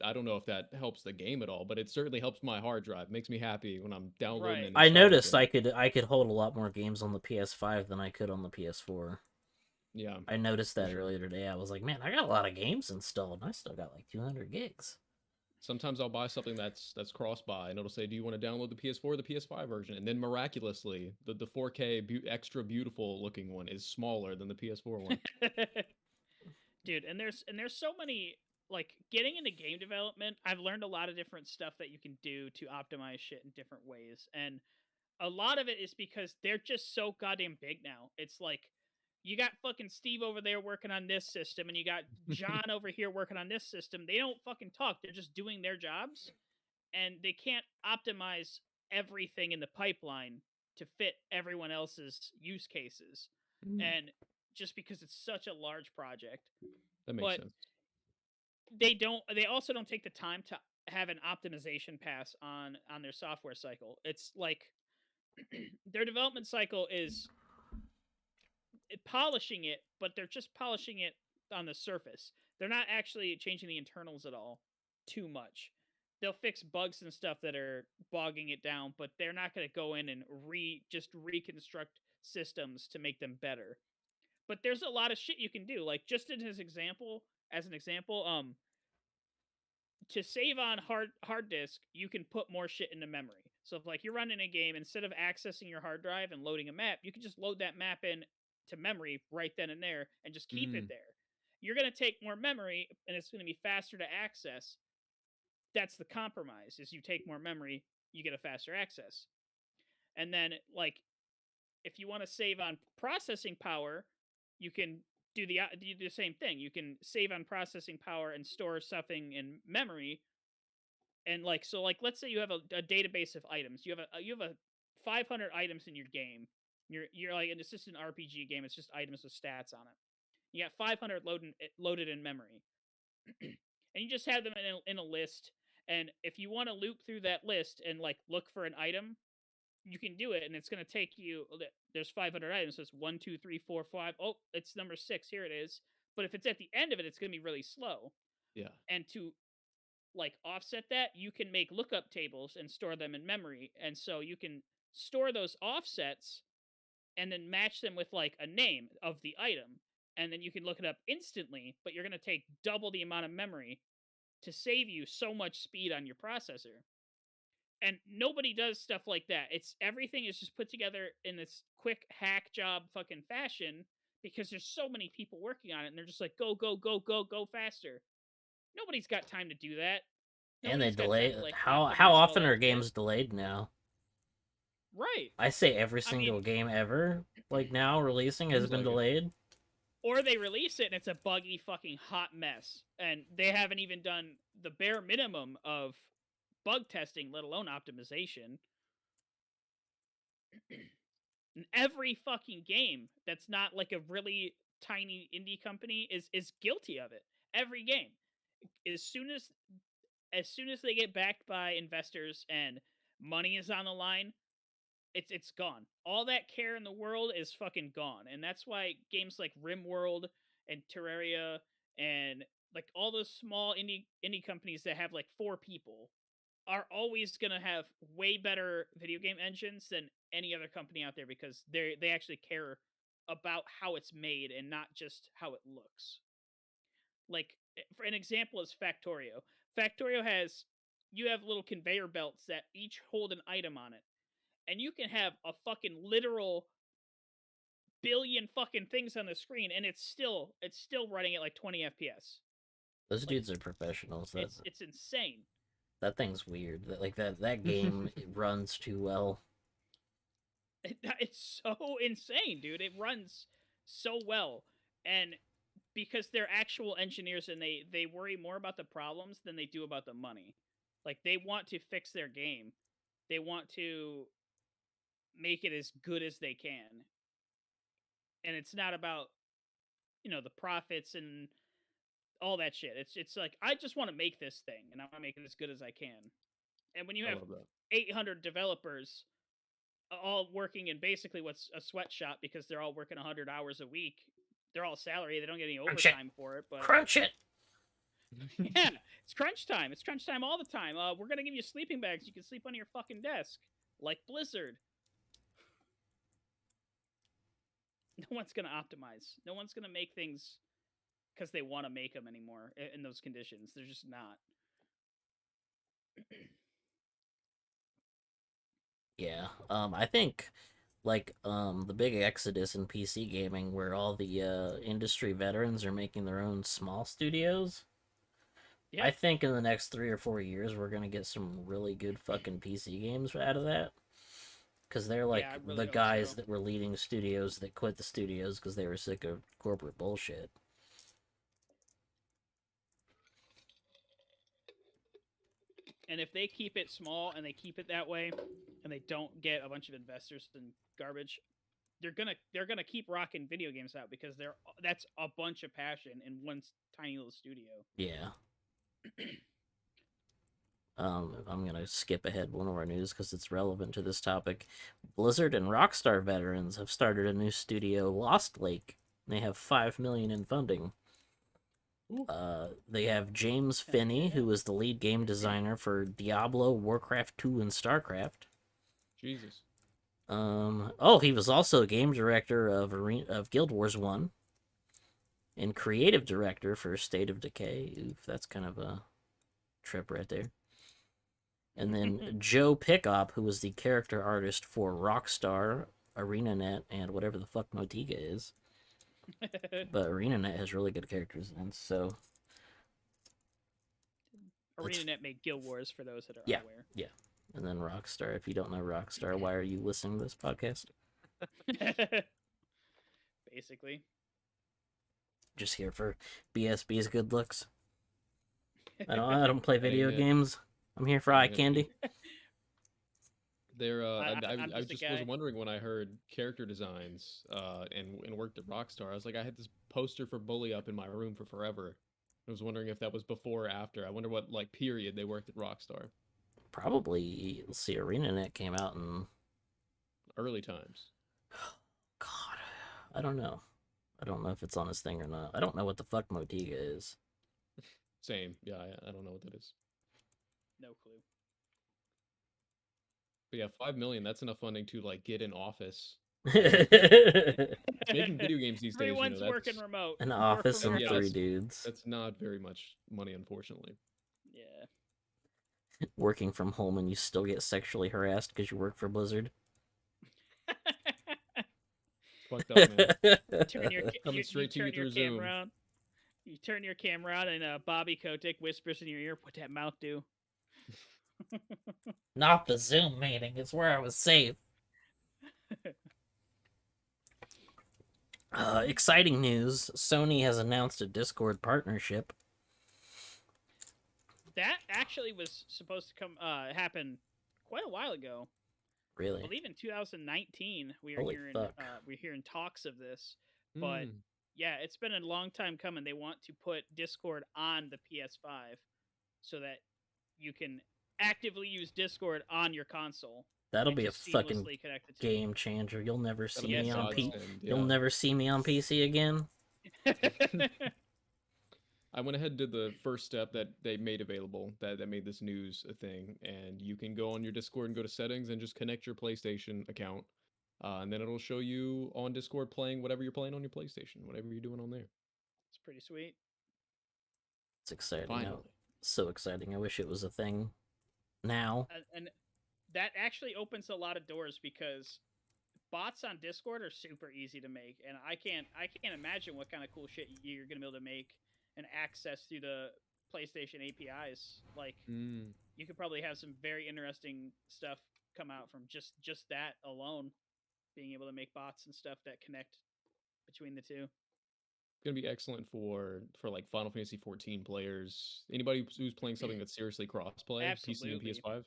I don't know if that helps the game at all, but it certainly helps my hard drive. Makes me happy when I'm downloading Right. and I installing noticed things. I could hold a lot more games on the PS5 than I could on the PS4. Yeah, I noticed for that sure. earlier today. I was like, man, I got a lot of games installed, and I still got like 200 gigs. Sometimes I'll buy something that's cross buy and it'll say, "Do you want to download the PS4 or the PS5 version?" And then miraculously, the 4K extra beautiful looking one is smaller than the PS4 one. Dude, and there's so many, like, getting into game development. I've learned a lot of different stuff that you can do to optimize shit in different ways, and a lot of it is because they're just so goddamn big now. It's like you got fucking Steve over there working on this system, and you got John over here working on this system. They don't fucking talk. They're just doing their jobs, and they can't optimize everything in the pipeline to fit everyone else's use cases. Mm, And just because it's such a large project, that makes but sense. they also don't take the time to have an optimization pass on their software cycle. It's like their development cycle is polishing it, but they're just polishing it on the surface. They're not actually changing the internals at all too much. They'll fix bugs and stuff that are bogging it down, but they're not going to go in and just reconstruct systems to make them better. But there's a lot of shit you can do. Like, just in his example, as an example, to save on hard disk, you can put more shit into memory. So if like you're running a game, instead of accessing your hard drive and loading a map, you can just load that map in to memory right then and there and just keep it Mm, there. You're going to take more memory and it's going to be faster to access. That's the compromise. Is you take more memory, you get a faster access. And then like if you want to save on processing power, you can do the same thing. You can save on processing power and store something in memory. And like so like let's say you have a database of items. You have a 500 items in your game. You're like, and it's just an RPG game. It's just items with stats on it. You got 500 loaded in memory, and you just have them in a list. And if you want to loop through that list and like look for an item, you can do it, and it's going to take you. There's 500 items, so it's 1, 2, 3, 4, 5. Oh, it's number 6. Here it is. But if it's at the end of it, it's going to be really slow. yeah. And to like offset that, you can make lookup tables and store them in memory. And so you can store those offsets and then match them with like a name of the item. And then you can look it up instantly, but you're going to take double the amount of memory to save you so much speed on your processor. And nobody does stuff like that. It's everything is just put together in this quick hack job fucking fashion because there's so many people working on it and they're just like go go go go go faster. Nobody's got time to do that. And they Nobody's got time delay. to like How optimize all often that are shit. games delayed now? Right. I say every I mean, single game ever, like now releasing, has Seems been like it. delayed. or they release it and it's a buggy fucking hot mess. And they haven't even done the bare minimum of bug testing, let alone optimization. And every fucking game that's not like a really tiny indie company is guilty of it. Every game. As soon as they get backed by investors and money is on the line, it's gone. All that care in the world is fucking gone. And that's why games like RimWorld and Terraria and like all those small indie companies that have like 4 people are always going to have way better video game engines than any other company out there because they actually care about how it's made and not just how it looks. Like for an example is Factorio. Factorio has you have little conveyor belts that each hold an item on it. And you can have a fucking literal billion fucking things on the screen, and it's still running at like 20 FPS. Those Like, dudes are professionals. it's insane. That thing's weird. That game it runs too well. It's so insane, dude. It runs so well, and because they're actual engineers and they worry more about the problems than they do about the money. Like, they want to fix their game. They want to make it as good as they can. And it's not about, the profits and all that shit. It's like, I just want to make this thing and I want to make it as good as I can. And when you I have love that. 800 developers all working in basically what's a sweatshop, because they're all working 100 hours a week. They're all salary. They don't get any Crunch it. overtime for it, but Crunch it. yeah, it's crunch time. It's crunch time all the time. We're gonna give you sleeping bags. You can sleep on your fucking desk, like Blizzard. No one's gonna optimize. No one's gonna make things because they want to make them anymore in those conditions. They're just not. Yeah. I think the big exodus in PC gaming where all the industry veterans are making their own small studios. Yeah, I think in the next 3 or 4 years we're gonna get some really good fucking PC games out of that. Because they're like I really the hope guys so. that were leading studios that quit the studios because they were sick of corporate bullshit. And if they keep it small and they keep it that way, and they don't get a bunch of investors and garbage, they're gonna keep rocking video games out, because that's a bunch of passion in one tiny little studio. Yeah. I'm gonna skip ahead one of our news because it's relevant to this topic. Blizzard and Rockstar veterans have started a new studio, Lost Lake. They have $5 million in funding. They have James Finney, who was the lead game designer for Diablo, Warcraft 2, and StarCraft. Jesus. He was also game director of Guild Wars 1 and creative director for State of Decay. Oof, that's kind of a trip right there. And then Joe Pickup, who was the character artist for Rockstar, ArenaNet, and whatever the fuck Motiga is. But ArenaNet has really good character designs, so ArenaNet made Guild Wars, for those that are yeah, unaware. yeah. And then Rockstar. If you don't know Rockstar, why are you listening to this podcast? Basically. Just here for BSB's good looks. I don't play video games. I'm here for eye candy. There, I'm I just a just guy. was wondering when I heard character designs, and worked at Rockstar. I was like, I had this poster for Bully up in my room for forever. I was wondering if that was before or after. I wonder what like period they worked at Rockstar. Probably, let's see, ArenaNet came out in Early times. God, I don't know. I don't know if it's on his thing or not. I don't know what the fuck Motiga is. Same. Yeah, I don't know what that is. No clue. But yeah, 5 million. That's enough funding to like get an office. Making video games these days, Everyone's that's, working remote. An Work office from and Yeah, remote. three dudes that's not very much money, unfortunately. Yeah. working from home, and you still get sexually harassed because you work for Blizzard. Fucked up, man. Turn your Coming straight to you turn your through Zoom. camera on. You turn your camera on, and Bobby Kotick whispers in your ear, "What that mouth do?" Not the Zoom meeting. It's where I was safe. Exciting news. Sony has announced a Discord partnership. That actually was supposed to happen quite a while ago. I Really? believe in 2019 we are Holy hearing fuck. we're hearing talks of this. But Mm. yeah, it's been a long time coming. They want to put Discord on the PS5 so that you can actively use Discord on your console. That'll and be a just fucking seamlessly connect the two. game changer. You'll never That'll see be me a on P. godsend, You'll yeah. never see me on PC again. I went ahead and did the first step that they made available, that made this news a thing, and you can go on your Discord and go to settings and just connect your PlayStation account, and then it'll show you on Discord playing whatever you're playing on your PlayStation, whatever you're doing on there. It's pretty sweet. It's exciting. Finally. So exciting. I wish it was a thing now. And that actually opens a lot of doors, because bots on Discord are super easy to make, and I can't imagine what kind of cool shit you're gonna be able to make and access through the PlayStation APIs. Like, Mm. you could probably have some very interesting stuff come out from just that alone, being able to make bots and stuff that connect between the two. Gonna be excellent for like Final Fantasy 14 players. Anybody who's playing something that's seriously crossplay, PC and Absolutely. PS5.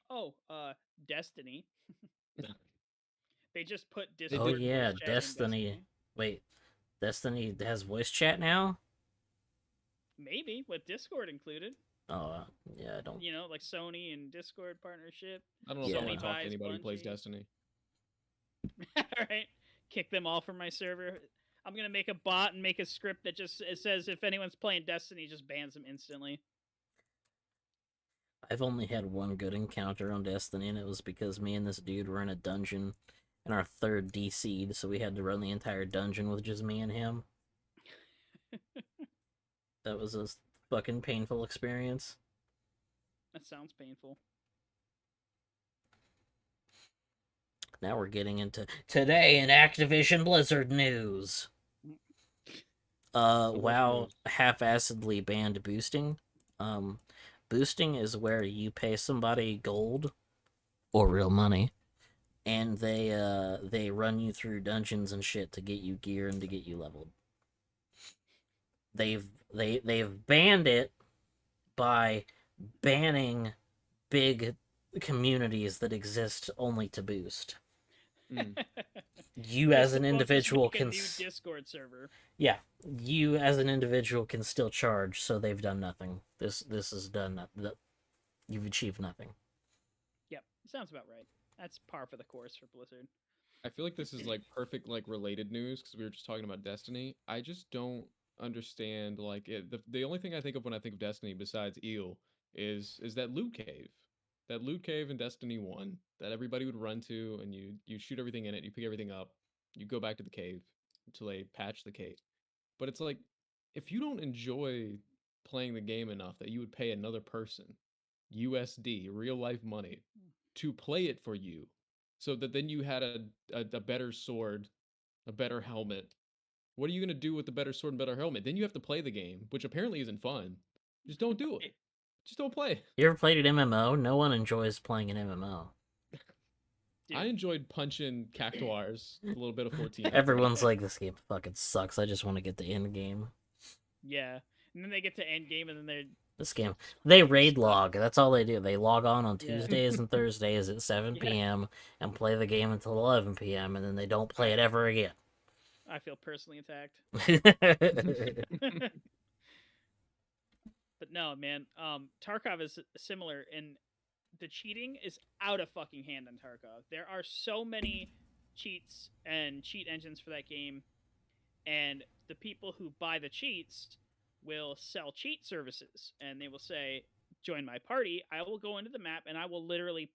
Oh, Destiny. They just put They Oh did. Discord yeah, voice chat in Destiny. Destiny. Wait, Destiny has voice chat now? Maybe with Discord included. Oh yeah, I don't. You know, like Sony and Discord partnership. I don't know if I Yeah. want Sony to talk to buys anybody who plays Bungie. Destiny. All right, kick them all from my server. I'm gonna make a bot and make a script that just it says if anyone's playing Destiny, just bans them instantly. I've only had one good encounter on Destiny, and it was because me and this dude were in a dungeon in our third DC'd, so we had to run the entire dungeon with just me and him. That was a fucking painful experience. That sounds painful. Now we're getting into today in Activision Blizzard news. WoW half-assedly banned boosting. Boosting is where you pay somebody gold or real money, and they run you through dungeons and shit to get you gear and to get you leveled. They've banned it by banning big communities that exist only to boost. Mm. You as an individual make a can new Discord server. Yeah, you as an individual can still charge, so they've done nothing. This is done. You've achieved nothing. Yep, sounds about right. That's par for the course for Blizzard. I feel like this is like perfect like related news because we were just talking about Destiny. I just don't understand like the only thing I think of when I think of Destiny besides Eel is that loot cave. That loot cave in Destiny 1 that everybody would run to and you shoot everything in it, you pick everything up, you go back to the cave until they patch the cave. But it's like if you don't enjoy playing the game enough that you would pay another person USD, real life money, to play it for you so that then you had a better sword, a better helmet. What are you going to do with the better sword and better helmet? Then you have to play the game, which apparently isn't fun. Just don't do it. Just don't play. You ever played an MMO? No one enjoys playing an MMO. Dude. I enjoyed punching cactuars a little bit of 14. Everyone's like, this game fucking sucks. I just want to get the end game. Yeah, and then they get to end game, and then they're This game, they raid log. That's all they do. They log on Yeah. Tuesdays and Thursdays at 7 Yeah. p.m. and play the game until 11 p.m. and then they don't play it ever again. I feel personally attacked. But no, man. Tarkov is similar, and the cheating is out of fucking hand on Tarkov. There are so many cheats and cheat engines for that game, and the people who buy the cheats will sell cheat services, and they will say, "Join my party. I will go into the map, and I will literally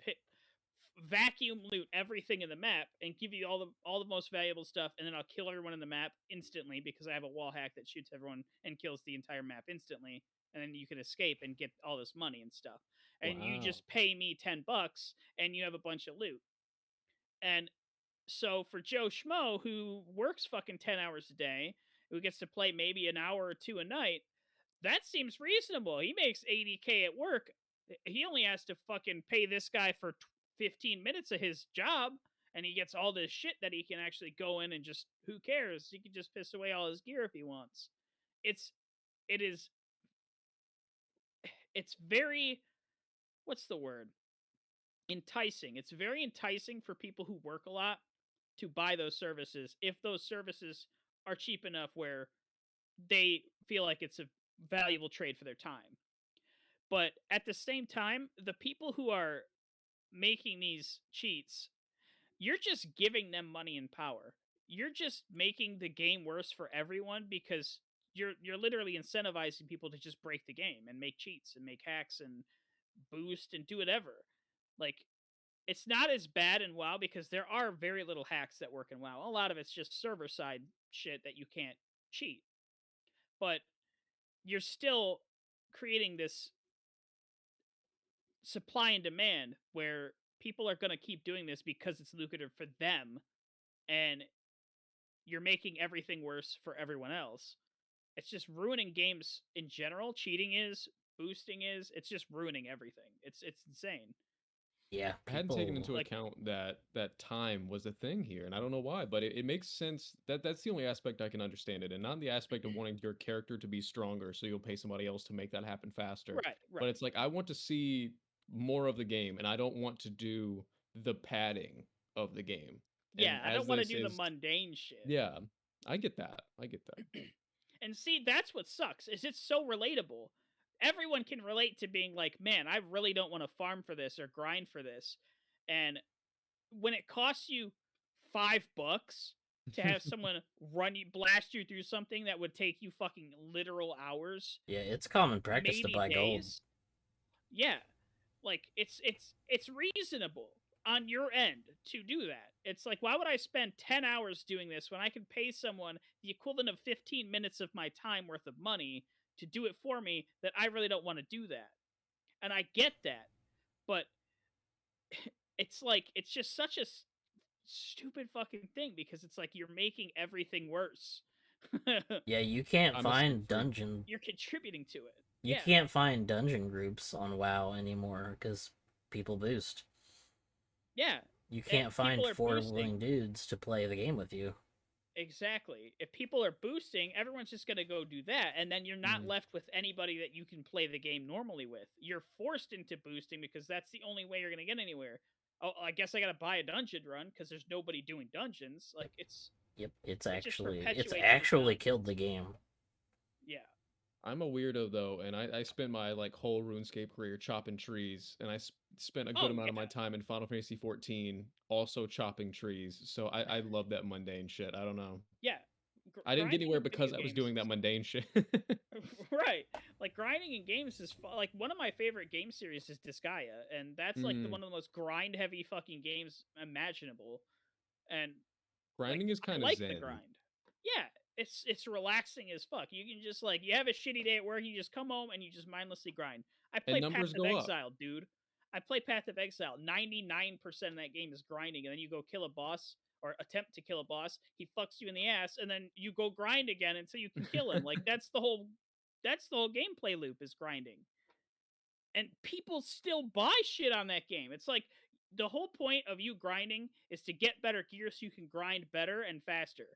vacuum loot everything in the map and give you all the most valuable stuff, and then I'll kill everyone in the map instantly because I have a wall hack that shoots everyone and kills the entire map instantly, and then you can escape and get all this money and stuff. And you Wow. just pay me $10 and you have a bunch of loot." And so for Joe Schmo, who works fucking 10 hours a day, who gets to play maybe an hour or two a night, that seems reasonable. He makes 80K at work. He only has to fucking pay this guy for 15 minutes of his job, and he gets all this shit that he can actually go in and just, who cares? He can just piss away all his gear if he wants. It is it's very, what's the word? Enticing. It's very enticing for people who work a lot to buy those services if those services are cheap enough where they feel like it's a valuable trade for their time. But at the same time, the people who are making these cheats, you're just giving them money and power. You're just making the game worse for everyone because you're literally incentivizing people to just break the game and make cheats and make hacks and boost and do whatever. Like, it's not as bad in WoW because there are very little hacks that work in WoW. A lot of it's just server side shit that you can't cheat. But you're still creating this supply and demand where people are gonna keep doing this because it's lucrative for them, and you're making everything worse for everyone else. It's just ruining games in general. Cheating is, boosting is, it's just ruining everything. It's insane. Yeah, I hadn't taken people. into Like, account that time was a thing here, and I don't know why, but it makes sense that that's the only aspect I can understand it, and not the aspect of wanting your character to be stronger, so you'll pay somebody else to make that happen faster. right, But right. it's like I want to see more of the game, and I don't want to do the padding of the game. Yeah, And I as don't want to this do the is, mundane shit. yeah, I get that. I get that. And see, that's what sucks. Is it's so relatable. Everyone can relate to being like, man, I really don't want to farm for this or grind for this. And when it costs you $5 to have someone run you, blast you through something that would take you fucking literal hours, Yeah, it's common practice to maybe buy gold. days. Yeah, like it's reasonable on your end to do that. It's like, why would I spend 10 hours doing this when I can pay someone the equivalent of 15 minutes of my time worth of money to do it for me, that I really don't want to do that. And I get that, but it's like, it's just such a stupid fucking thing, because it's like you're making everything worse. Yeah, you can't I'm a sick find freak. dungeon. You're contributing to it. You Yeah. can't find dungeon groups on WoW anymore because people boost. Yeah. You And can't find people are four boosting. willing dudes to play the game with you. Exactly. If people are boosting, everyone's just going to go do that. And then you're not Mm. left with anybody that you can play the game normally with. You're forced into boosting because that's the only way you're going to get anywhere. Oh, I guess I got to buy a dungeon run because there's nobody doing dungeons. Like, Yep, it just it's perpetuates the actually dumb. killed the game. Yeah. I'm a weirdo though, and I spent my like whole RuneScape career chopping trees, and I spent a good Oh, amount yeah. of my time in Final Fantasy 14 also chopping trees. So I love that mundane shit. I don't know. Yeah. I didn't get Grinding anywhere in video because I was games doing that is mundane shit. right. Like, grinding in games is like, one of my favorite game series is Disgaea, and that's like Mm, one of the most grind heavy fucking games imaginable. And like, grinding is I kind of like the zen, grind. Yeah, it's relaxing as fuck. You can just, like, you have a shitty day at work, you just come home and you just mindlessly grind. I and play Path numbers of go up. Exile, dude. I play Path of Exile. 99% of that game is grinding, and then you go kill a boss or attempt to kill a boss. He fucks you in the ass, and then you go grind again until you can kill him. Like, that's the whole gameplay loop, is grinding. And people still buy shit on that game. It's like, the whole point of you grinding is to get better gear so you can grind better and faster.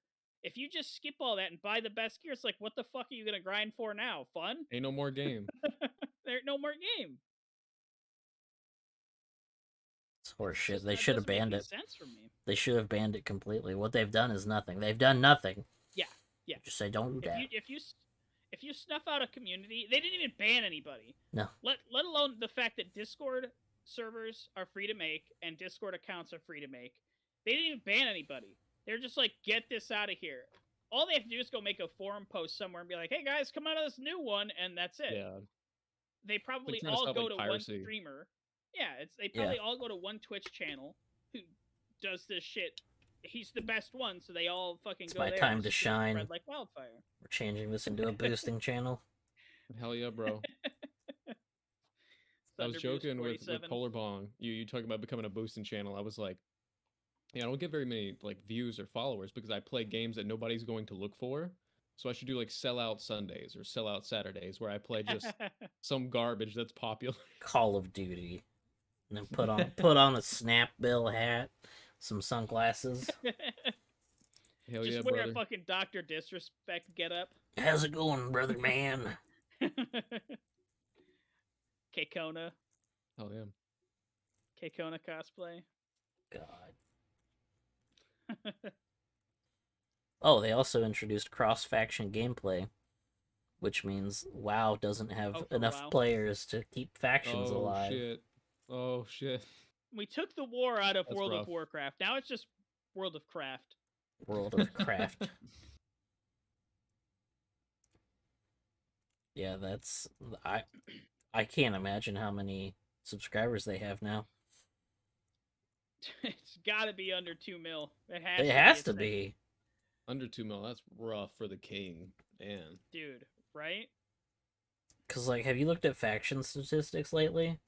If you just skip all that and buy the best gear, it's like, what the fuck are you gonna grind for now? Fun? Ain't no more game. There's no more game. It's horse It's shit. just, They that should have doesn't make banned any it. sense for me. They should have banned it completely. What they've done is nothing. They've done nothing. Yeah, yeah. Just say don't do If that. you if you if you snuff out a community, they didn't even ban anybody. No. Let alone the fact that Discord servers are free to make and Discord accounts are free to make. They didn't even ban anybody. They're just like, get this out of here. All they have to do is go make a forum post somewhere and be like, hey guys, come out of this new one, and that's it. Yeah, They it's like probably trying to all stop go like to one piracy. streamer. Yeah, they Yeah. probably all go to one Twitch channel who does this shit. He's the best one, so they all fucking It's go my there. time and to it's just gonna shine. spread like wildfire. We're changing this into a boosting channel. Hell yeah, bro. I was Thunder Boost joking with 47. Polar Bong. You talking about becoming a boosting channel. I was like, yeah, I don't get very many like views or followers because I play games that nobody's going to look for. So I should do like sellout Sundays or sellout Saturdays where I play just some garbage that's popular. Call of Duty. And then put on a snap bill hat, some sunglasses. Hell Just yeah, wear brother. a fucking Dr. Disrespect get up. How's it going, brother man? Keikona. Hell yeah. Keikona cosplay. God. Oh, they also introduced cross-faction gameplay, which means WoW doesn't have Oh, for enough WoW. players to keep factions Oh alive. shit. Oh shit. We took the war out of That's World rough. of Warcraft. Now it's just World of Craft. World of Craft. Yeah, that's I can't imagine how many subscribers they have now. It's got to be under 2 mil. It It has It's to like, be. Under 2 mil, that's rough for the king. Man. dude, right? Cause like, have you looked at faction statistics lately?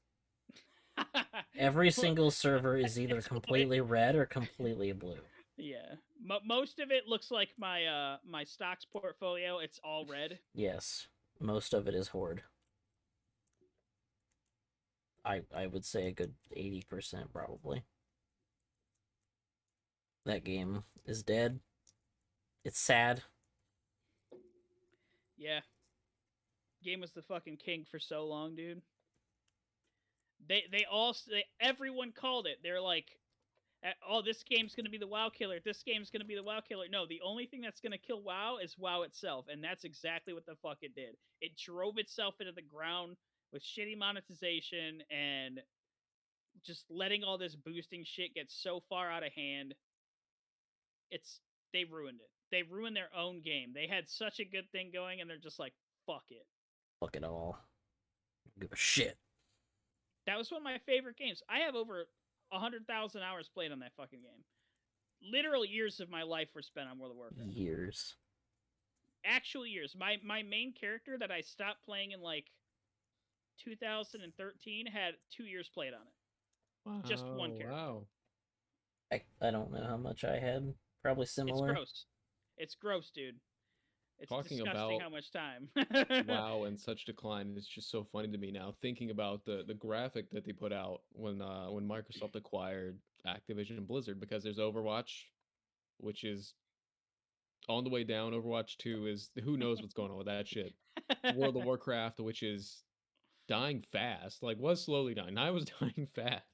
Every single server is either It's completely red or completely blue. Yeah, most of it looks like my my stocks portfolio. It's all red. Yes, most of it is horde. I would say a good 80% probably. That game is dead. It's sad. Yeah, game was the fucking king for so long, dude. Everyone called it. They're like, oh, this game's gonna be the WoW killer. This game's gonna be the WoW killer. No, the only thing that's gonna kill WoW is WoW itself, and that's exactly what the fuck it did. It drove itself into the ground with shitty monetization and just letting all this boosting shit get so far out of hand. It's they ruined it. They ruined their own game. They had such a good thing going, and they're just like, fuck it. Fuck it all. Give a shit. That was one of my favorite games. I have over 100,000 hours played on that fucking game. Literal years of my life were spent on World of Warcraft. Years. Actual years. My main character that I stopped playing in like 2013 had 2 years played on it. Wow, Just one character. Wow. I don't know how much I had. Probably similar. It's gross. It's gross, dude. It's Talking disgusting about how much time. WoW and such decline is just so funny to me now. Thinking about the graphic that they put out when Microsoft acquired Activision Blizzard, because there's Overwatch, which is on the way down. Overwatch 2 is who knows what's going on with that shit. World of Warcraft, which is dying fast, like was slowly dying. Now it was dying fast.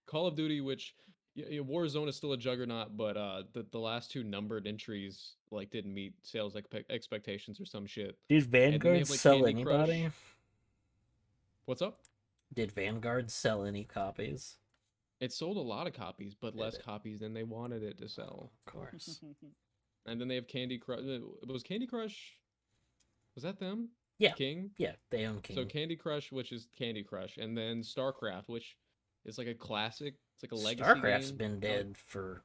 Call of Duty, which Warzone is still a juggernaut, but the last two numbered entries like didn't meet sales expectations or some shit. Did And then they Vanguard have like sell Candy anybody? Crush. What's up? Did Vanguard sell any copies? It sold a lot of copies, but Did less it? copies than they wanted it to sell. Of course. And then they have Candy Crush. Was Candy Crush? Was that them? Yeah. King. Yeah, they own King. So Candy Crush, which is Candy Crush, and then StarCraft, which is like a classic. It's like a legacy StarCraft's game. been dead for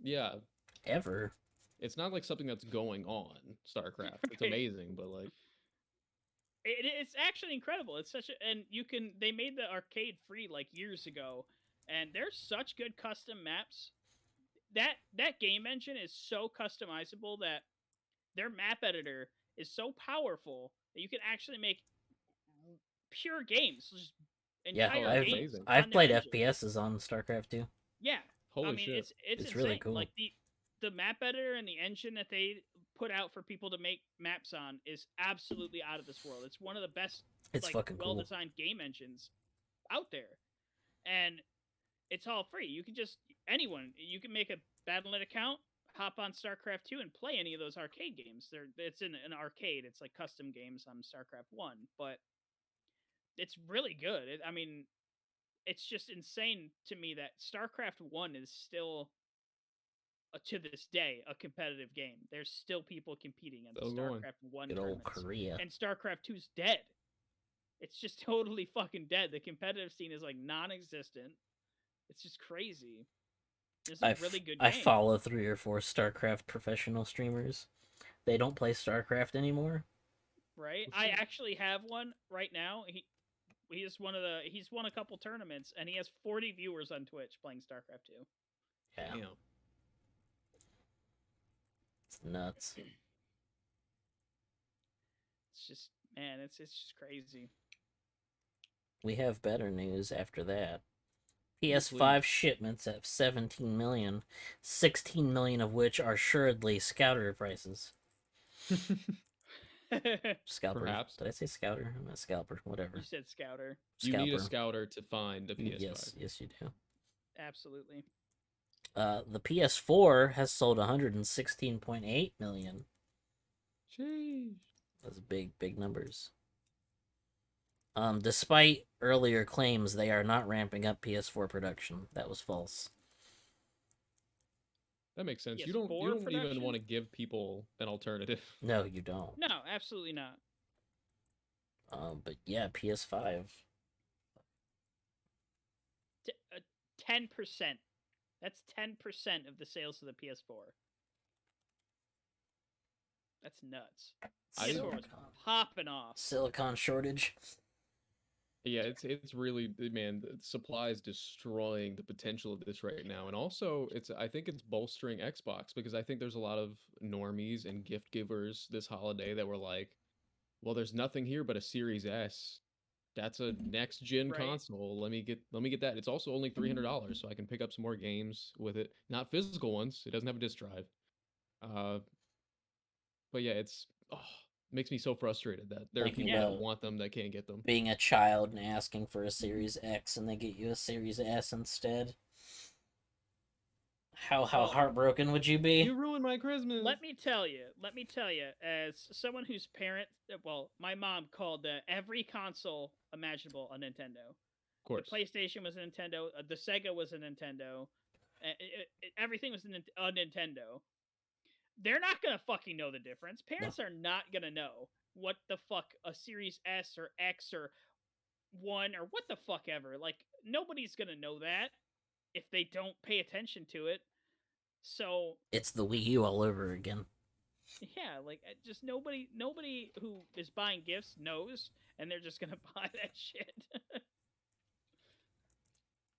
Yeah, ever. it's not like something that's going on. StarCraft. It's Right. amazing, but like It's actually incredible. It's such a and you can they made the arcade free like years ago, and there's such good custom maps. That game engine is so customizable that their map editor is so powerful that you can actually make pure games, just Yeah, entire that's games. amazing. I've on their played engine. FPSs on StarCraft too. Yeah, holy I mean shit. it's It's insane. really cool. Like the map editor and the engine that they put out for people to make maps on is absolutely out of this world. It's one of the best, It's like, fucking cool. well-designed game engines out there, and it's all free. You can just you can make a Battle.net account, hop on StarCraft 2, and play any of those arcade games. It's in an arcade. It's like custom games on StarCraft 1, but it's really good. I mean, it's just insane to me that StarCraft 1 is still to this day a competitive game. There's still people competing in the Still going. StarCraft 1 Good old tournaments. Korea. And StarCraft 2's dead. It's just totally fucking dead. The competitive scene is like non-existent. It's just crazy. It's a really good game. I follow 3 or 4 StarCraft professional streamers. They don't play StarCraft anymore. Right? Well, I shit. actually have one right now. He's won a couple tournaments, and he has 40 viewers on Twitch playing StarCraft 2. Yeah, Damn. it's nuts. It's just, man, it's just crazy. We have better news after that. Yes, PS5 please. shipments at 17 million, 16 million of which are assuredly scouter prices. Scalper. Perhaps. Did I say scouter? I'm not scalper. Whatever. You said Scouter. You need a scouter to find a PS5. Yes, you do. Absolutely. The PS4 has sold 116.8 million. Sheesh. That's big numbers. Despite earlier claims, they are not ramping up PS4 production. That was false. That makes sense. PS4 You don't even production? want to give people an alternative. No, you don't. No, absolutely not. But yeah, PS5. 10%. That's 10% of the sales of the PS4. That's nuts. I didn't- PS4 was popping off. Silicon shortage. Yeah, it's really man, the supply is destroying the potential of this right now. And also it's I think it's bolstering Xbox because I think there's a lot of normies and gift givers this holiday that were like, well, there's nothing here but a Series S. That's a next gen Right. console. Let me get that. It's also only $300, so I can pick up some more games with it. Not physical ones. It doesn't have a disk drive. Uh, but yeah, makes me so frustrated that there are Thinking people Yeah. that about want them that can't get them. being a child and asking for a Series X and they get you a Series S instead. How Well, heartbroken would you be? You ruined my Christmas. let me tell you, as someone whose parent, well, my mom called every console imaginable a Nintendo. Of The course. PlayStation was a Nintendo. The Sega was a Nintendo. Everything was a Nintendo. They're not gonna fucking know the difference. No. Parents are not gonna know what the fuck a Series S or X or one or what the fuck ever. Like nobody's gonna know that if they don't pay attention to it. So It's the Wii U all over again. yeah, like just nobody who is buying gifts knows, and they're just gonna buy that shit.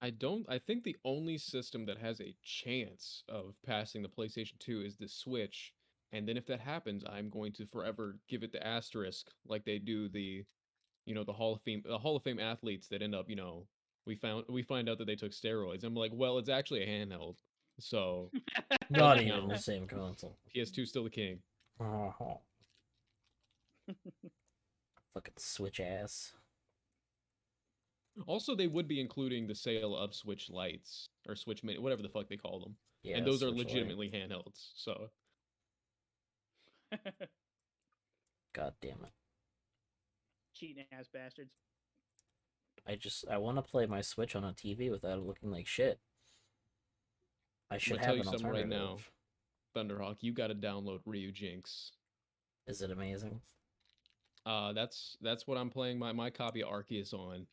I think the only system that has a chance of passing the PlayStation 2 is the Switch. And then if that happens, I'm going to forever give it the asterisk like they do the Hall of Fame athletes that end up, we find out that they took steroids. I'm like, well, it's actually a handheld. So, Not doesn't even the count. same console. PS2 still the king. Uh-huh. Fucking Switch ass. Also, they would be including the sale of Switch Lights or Switch Mini, whatever the fuck they call them. Yeah, And those are Switch Lite. legitimately handhelds. So, God damn it. Cheating ass bastards. I want to play my Switch on a TV without it looking like shit. I I'm should gonna tell have you an something right now, alternative. Thunderhawk. You got to download Ryu Jinx. Is it amazing? That's what I'm playing my copy of Arceus on.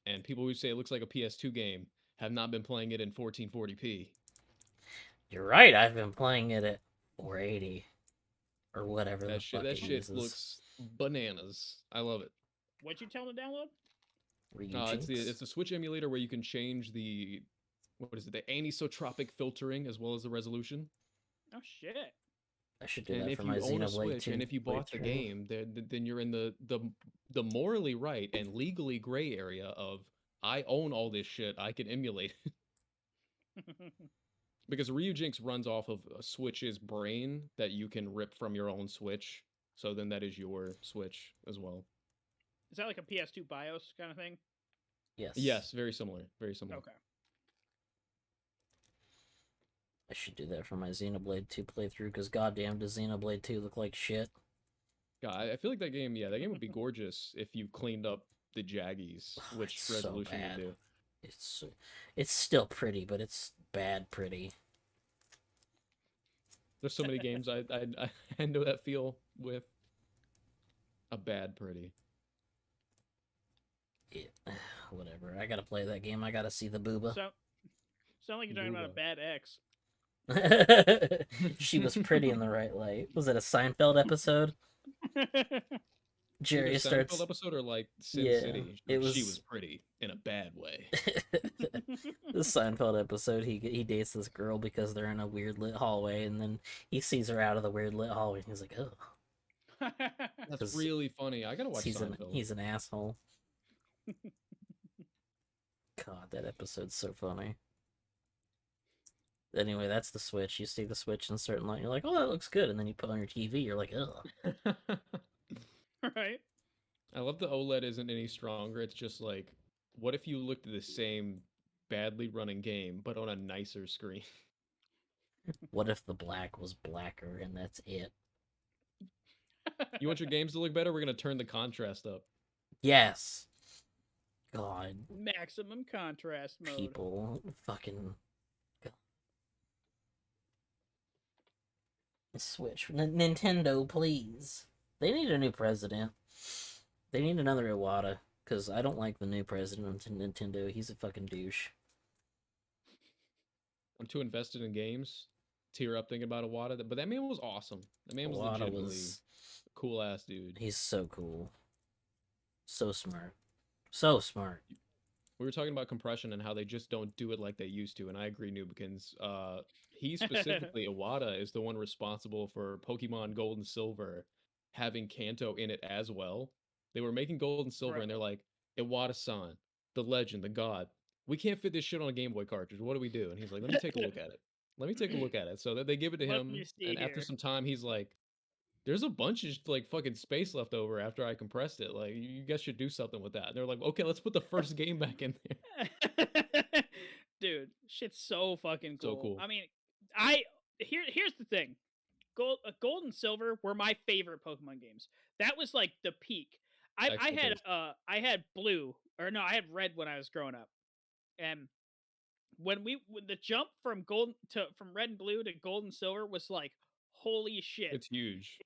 And people who say it looks like a PS2 game have not been playing it in 1440p. You're right. I've been playing it at 480 or whatever the fuck That it shit uses. looks bananas. I love it. What'd you tell them to download? Ryu It's a Switch emulator where you can change the what is it, the anisotropic filtering as well as the resolution. Oh shit. I should do And that if for my you own a Xenoblade Switch 2 and if you bought the playthrough. game, then you're in the morally right and legally gray area of I own all this shit. I can emulate because Ryujinx runs off of a Switch's brain that you can rip from your own Switch. So then that is your Switch as well. Is that like a PS2 BIOS kind of thing? Yes. Yes, very similar. Very similar. Okay. I should do that for my Xenoblade 2 playthrough because goddamn does Xenoblade 2 look like shit. God, I feel like that game would be gorgeous if you cleaned up the jaggies, which It's so resolution would bad. do. It's still pretty, but it's bad pretty. There's so many games I know that feel with a bad pretty. It, whatever. I gotta play that game. I gotta see the booba. So, sound like you're talking about a bad ex. She was pretty in the right light. Was it a Seinfeld episode? Jerry Either starts. Seinfeld episode or like Sin Yeah, City. it She was- was pretty in a bad way. The Seinfeld episode, he dates this girl because they're in a weird lit hallway, and then he sees her out of the weird lit hallway, and he's like, "Oh, That's 'Cause really funny. I gotta watch he's Seinfeld. he's an asshole." God, that episode's so funny. Anyway, that's the Switch. You see the Switch in a certain light, you're like, "Oh, that looks good," and then you put it on your TV, you're like, "Ugh." Right. I love the OLED isn't any stronger. It's just like, what if you looked at the same badly running game but on a nicer screen? What if the black was blacker and that's it? You want your games to look better? We're gonna turn the contrast up. Yes. God, Maximum contrast mode. people fucking Switch. Nintendo, please. They need a new president. They need another Iwata, because I don't like the new president of Nintendo. He's a fucking douche. I'm too invested in games. Tear up thinking about Iwata, but that man was awesome. That man was Iwata legitimately a cool ass dude. He's so cool. So smart. So smart. We were talking about compression and how they just don't do it like they used to, and I agree, Noobkins. He specifically, Iwata, is the one responsible for Pokemon Gold and Silver having Kanto in it as well. They were making Gold and Silver, and they're Bro. like, Iwata-san, the legend, the god. We can't fit this shit on a Game Boy cartridge. What do we do? And he's like, let me take a look at it. Let me take a look at it. So that they give it to Let him, me see and after here. some time, he's like, there's a bunch of like fucking space left over after I compressed it. Like, you guys should do something with that. And they're like, okay, let's put the first game back in there. Dude, shit's so fucking So cool. cool. I mean, here's the thing. Gold and Silver were my favorite Pokemon games. That was like the peak. Excellent taste. I had Blue, or no, I had Red when I was growing up. And when the jump from from Red and Blue to Gold and Silver was like, holy shit. It's huge.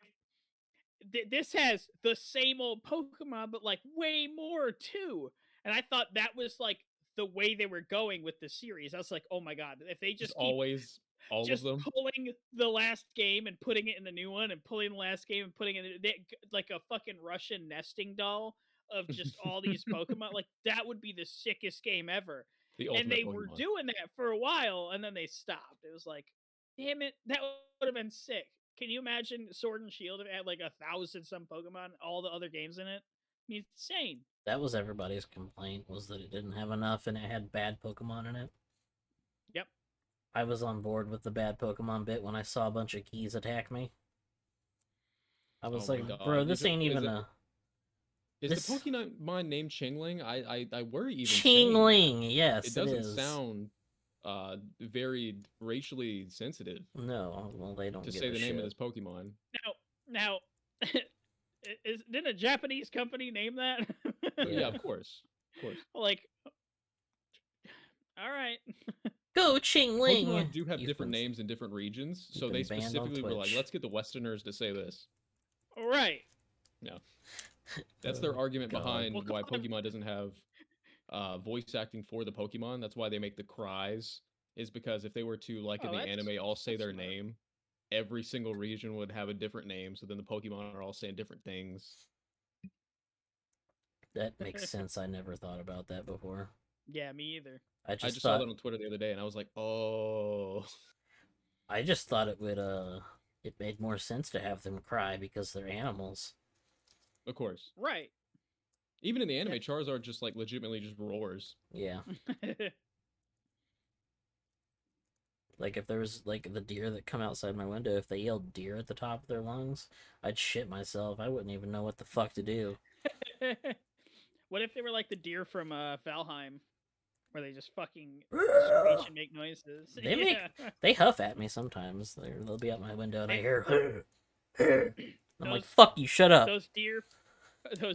This has the same old Pokemon, but like way more too. And I thought that was like the way they were going with the series. I was like, oh my god, if they Just just keep always all of just them. pulling the last game and putting it in the new one, and pulling the last game and putting it in like a fucking Russian nesting doll of just all these Pokemon, like that would be the sickest game ever. The And ultimate they were Pokemon. doing that for a while, and then they stopped. It was like, damn it, that would have been sick. Can you imagine Sword and Shield if it had like 1,000 some Pokemon, all the other games in it? I mean, it's insane. That was everybody's complaint, was that it didn't have enough and it had bad Pokemon in it. Yep. I was on board with the bad Pokemon bit when I saw a bunch of keys attack me. I was Oh my like, bro, god. this ain't even a. Is This. the Pokemon named Chingling? I worry even saying that. Chingling, yes, It it doesn't is. sound very racially sensitive No, well, they don't to give say a the name of shit. this Pokemon. Now, didn't a Japanese company name that? But yeah, Yeah. of course. Of course. Like, all right. Go Pokemon Chingling! do have You've different been, names in different regions, you've so they been banned on specifically were like, Twitch. let's get the Westerners to say this. All right. No. That's their argument God. behind We'll why call them. Pokemon doesn't have voice acting for the Pokemon. That's why they make the cries, is because if they were to, like in Oh, the anime, all say that's their smart. name, every single region would have a different name, so then the Pokemon are all saying different things. That makes sense. I never thought about that before. Yeah, me either. I I just just saw thought that on Twitter the other day, and I was like, oh. I just thought it would it made more sense to have them cry because they're animals. Of course. Right. Even in the anime, Charizard just like legitimately just roars. Yeah. Like if there was like the deer that come outside my window, if they yelled deer at the top of their lungs, I'd shit myself. I wouldn't even know what the fuck to do. What if they were like the deer from Valheim, where they just fucking screech and make noises? They make they huff at me sometimes. They'll be out my window and I hear I'm like, fuck you, shut up. Those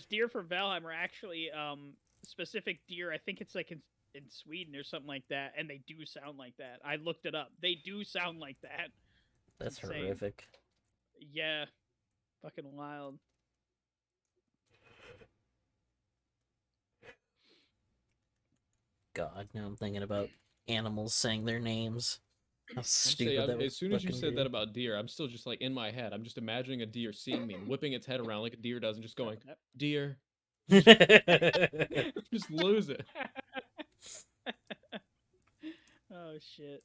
deer from Valheim are actually specific deer. I think it's like in Sweden or something like that, and they do sound like that. I looked it up. They do sound like that. That's insane. horrific. Yeah, fucking wild. God, now I'm thinking about animals saying their names. How stupid that would as soon as you fucking said be. that about deer, I'm still just like in my head. I'm just imagining a deer seeing me and whipping its head around like a deer does, and just going, "Deer." Just lose it. Oh shit.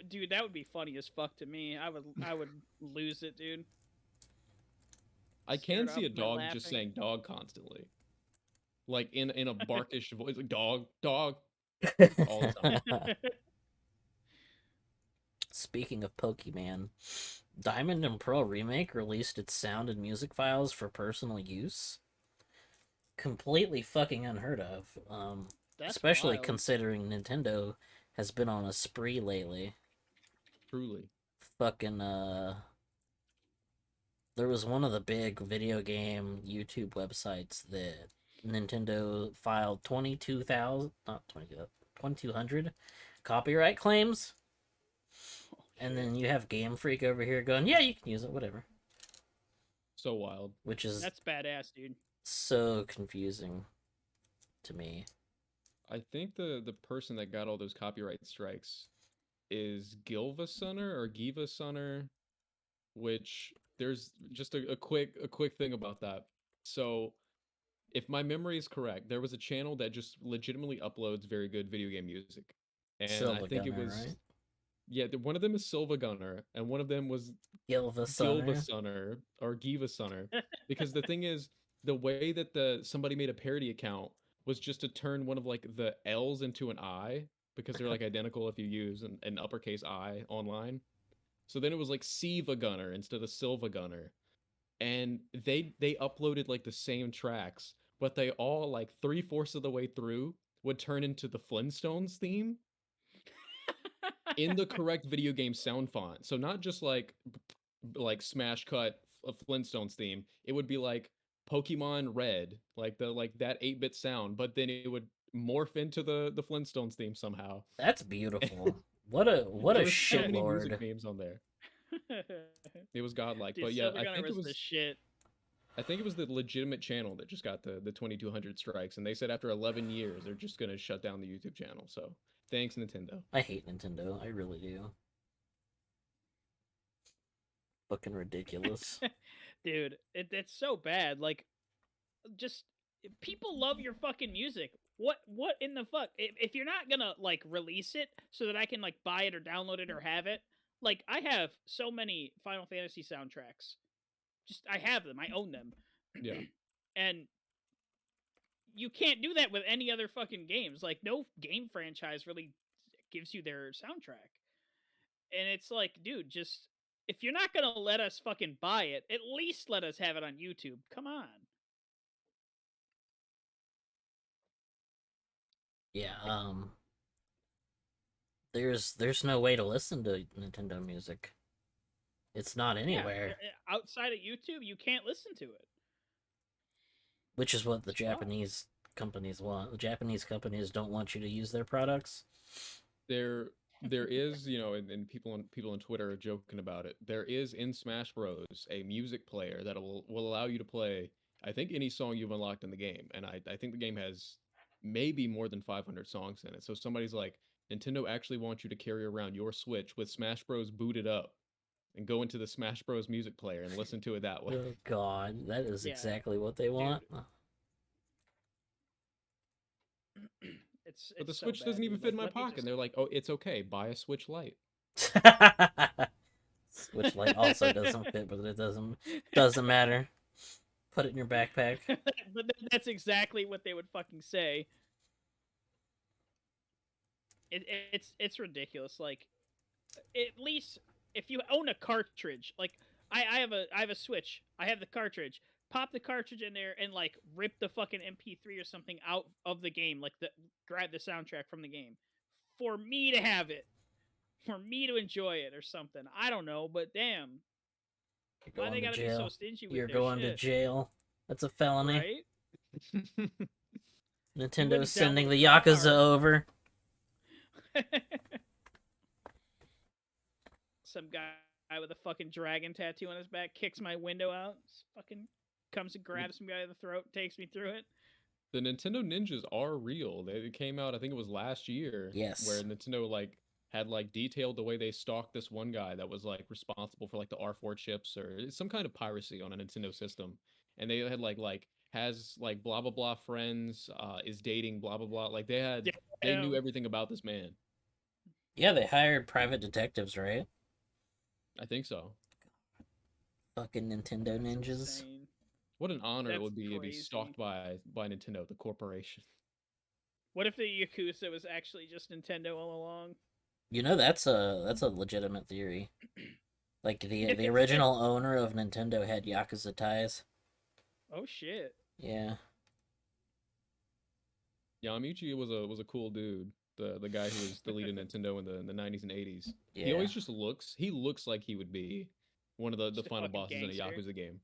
Dude, that would be funny as fuck to me. I would lose it, dude. I can Start see a off by dog just laughing. saying "dog" constantly, like in a barkish voice, like "dog, dog" all the time. Speaking of Pokemon, Diamond and Pearl Remake released its sound and music files for personal use. Completely fucking unheard of. That's Especially wild. considering Nintendo has been on a spree lately. Truly. Fucking there was one of the big video game YouTube websites that Nintendo filed 22,000, not 2,200 copyright claims. Oh, And then you have Game Freak over here going, yeah, you can use it, whatever. So wild. Which is that's badass, dude. so confusing to me. I think the person that got all those copyright strikes is Gilvasunner or Givasunner, which there's just a quick thing about that. So if my memory is correct, there was a channel that just legitimately uploads very good video game music, and I Silva think it Gunner, was right? yeah. One of them is Silva Gunner, and one of them was Gilva Gilva Sunner. Sunner or Giva Sunner, because the thing is, the way that the somebody made a parody account was just to turn one of like the L's into an I because they're like identical if you use an uppercase I online. So then it was like Siva Gunner instead of Silva Gunner, and they uploaded like the same tracks, but they all like three-fourths of the way through would turn into the Flintstones theme in the correct video game sound font. So not just like smash cut a Flintstones theme. It would be like Pokemon Red, like the like that 8-bit sound, but then it would morph into the Flintstones theme somehow. That's beautiful. What a There were so many music shitlord. memes on there. It was godlike. Dude, But yeah, Silver Gunner was the shit. I think it was the legitimate channel that just got the 2200 strikes, and they said after 11 years they're just gonna shut down the YouTube channel. So thanks Nintendo. I hate Nintendo. I really do. Fucking ridiculous. Dude, it's so bad. Like, just people love your fucking music. What in the fuck? If you're not gonna like release it so that I can like buy it or download it or have it, like I have so many Final Fantasy soundtracks. Just I have them. I own them. Yeah. And you can't do that with any other fucking games. Like no game franchise really gives you their soundtrack. And it's like, dude, just if you're not gonna let us fucking buy it, at least let us have it on YouTube. Come on. Yeah, there's no way to listen to Nintendo music. It's not Yeah, anywhere, outside of YouTube, you can't listen to it. which is what the It's wrong. Japanese companies want. The Japanese companies don't want you to use their products. There is, you know, and people on Twitter are joking about it. There is in Smash Bros a music player that will allow you to play I think any song you've unlocked in the game, and I think the game has maybe more than 500 songs in it. So somebody's like, Nintendo actually wants you to carry around your Switch with Smash Bros booted up and go into the Smash Bros music player and listen to it that way. Oh God, that is Yeah, exactly what they want. dude. It's But the it's so Switch bad, doesn't even dude. fit Like in my let me pocket. just And they're like, "Oh, it's okay. Buy a Switch Lite." Switch Lite also doesn't fit, but it doesn't matter. Put it in your backpack. but that's exactly what they would fucking say. It, it's ridiculous. Like at least if you own a cartridge, like I have a Switch. I have the cartridge. Pop the cartridge in there and like rip the fucking MP3 or something out of the game, like grab the soundtrack from the game, for me to have it, for me to enjoy it or something. I don't know, but damn, You're why going they to gotta be so jail. stingy with You're their going to shit, jail. That's a felony. right? You Nintendo's wouldn't sending download the that Yakuza hard. over. Some guy with a fucking dragon tattoo on his back kicks my window out. Fucking comes and grabs me by the throat, takes me through it. The Nintendo Ninjas are real. They came out, I think it was last year, where Yes. Nintendo like had like detailed the way they stalked this one guy that was like responsible for like the R4 chips or some kind of piracy on a Nintendo system. And they had like has like blah blah blah friends, is dating blah blah blah. Like they knew Damn. everything about this man. Yeah, they hired private detectives, right? I think so. Fucking Nintendo That's ninjas. insane. What an honor it That's would be to be crazy. stalked by Nintendo, the corporation. What if the Yakuza was actually just Nintendo all along? You know that's a legitimate theory. Like the original owner of Nintendo had Yakuza ties. Oh shit. Yeah. Yamiuchi was a cool dude. The guy who was the lead of Nintendo in the 90s and 80s. He Yeah. always just looks like he would be one of the Just a final fucking bosses in a gangster. Yakuza game.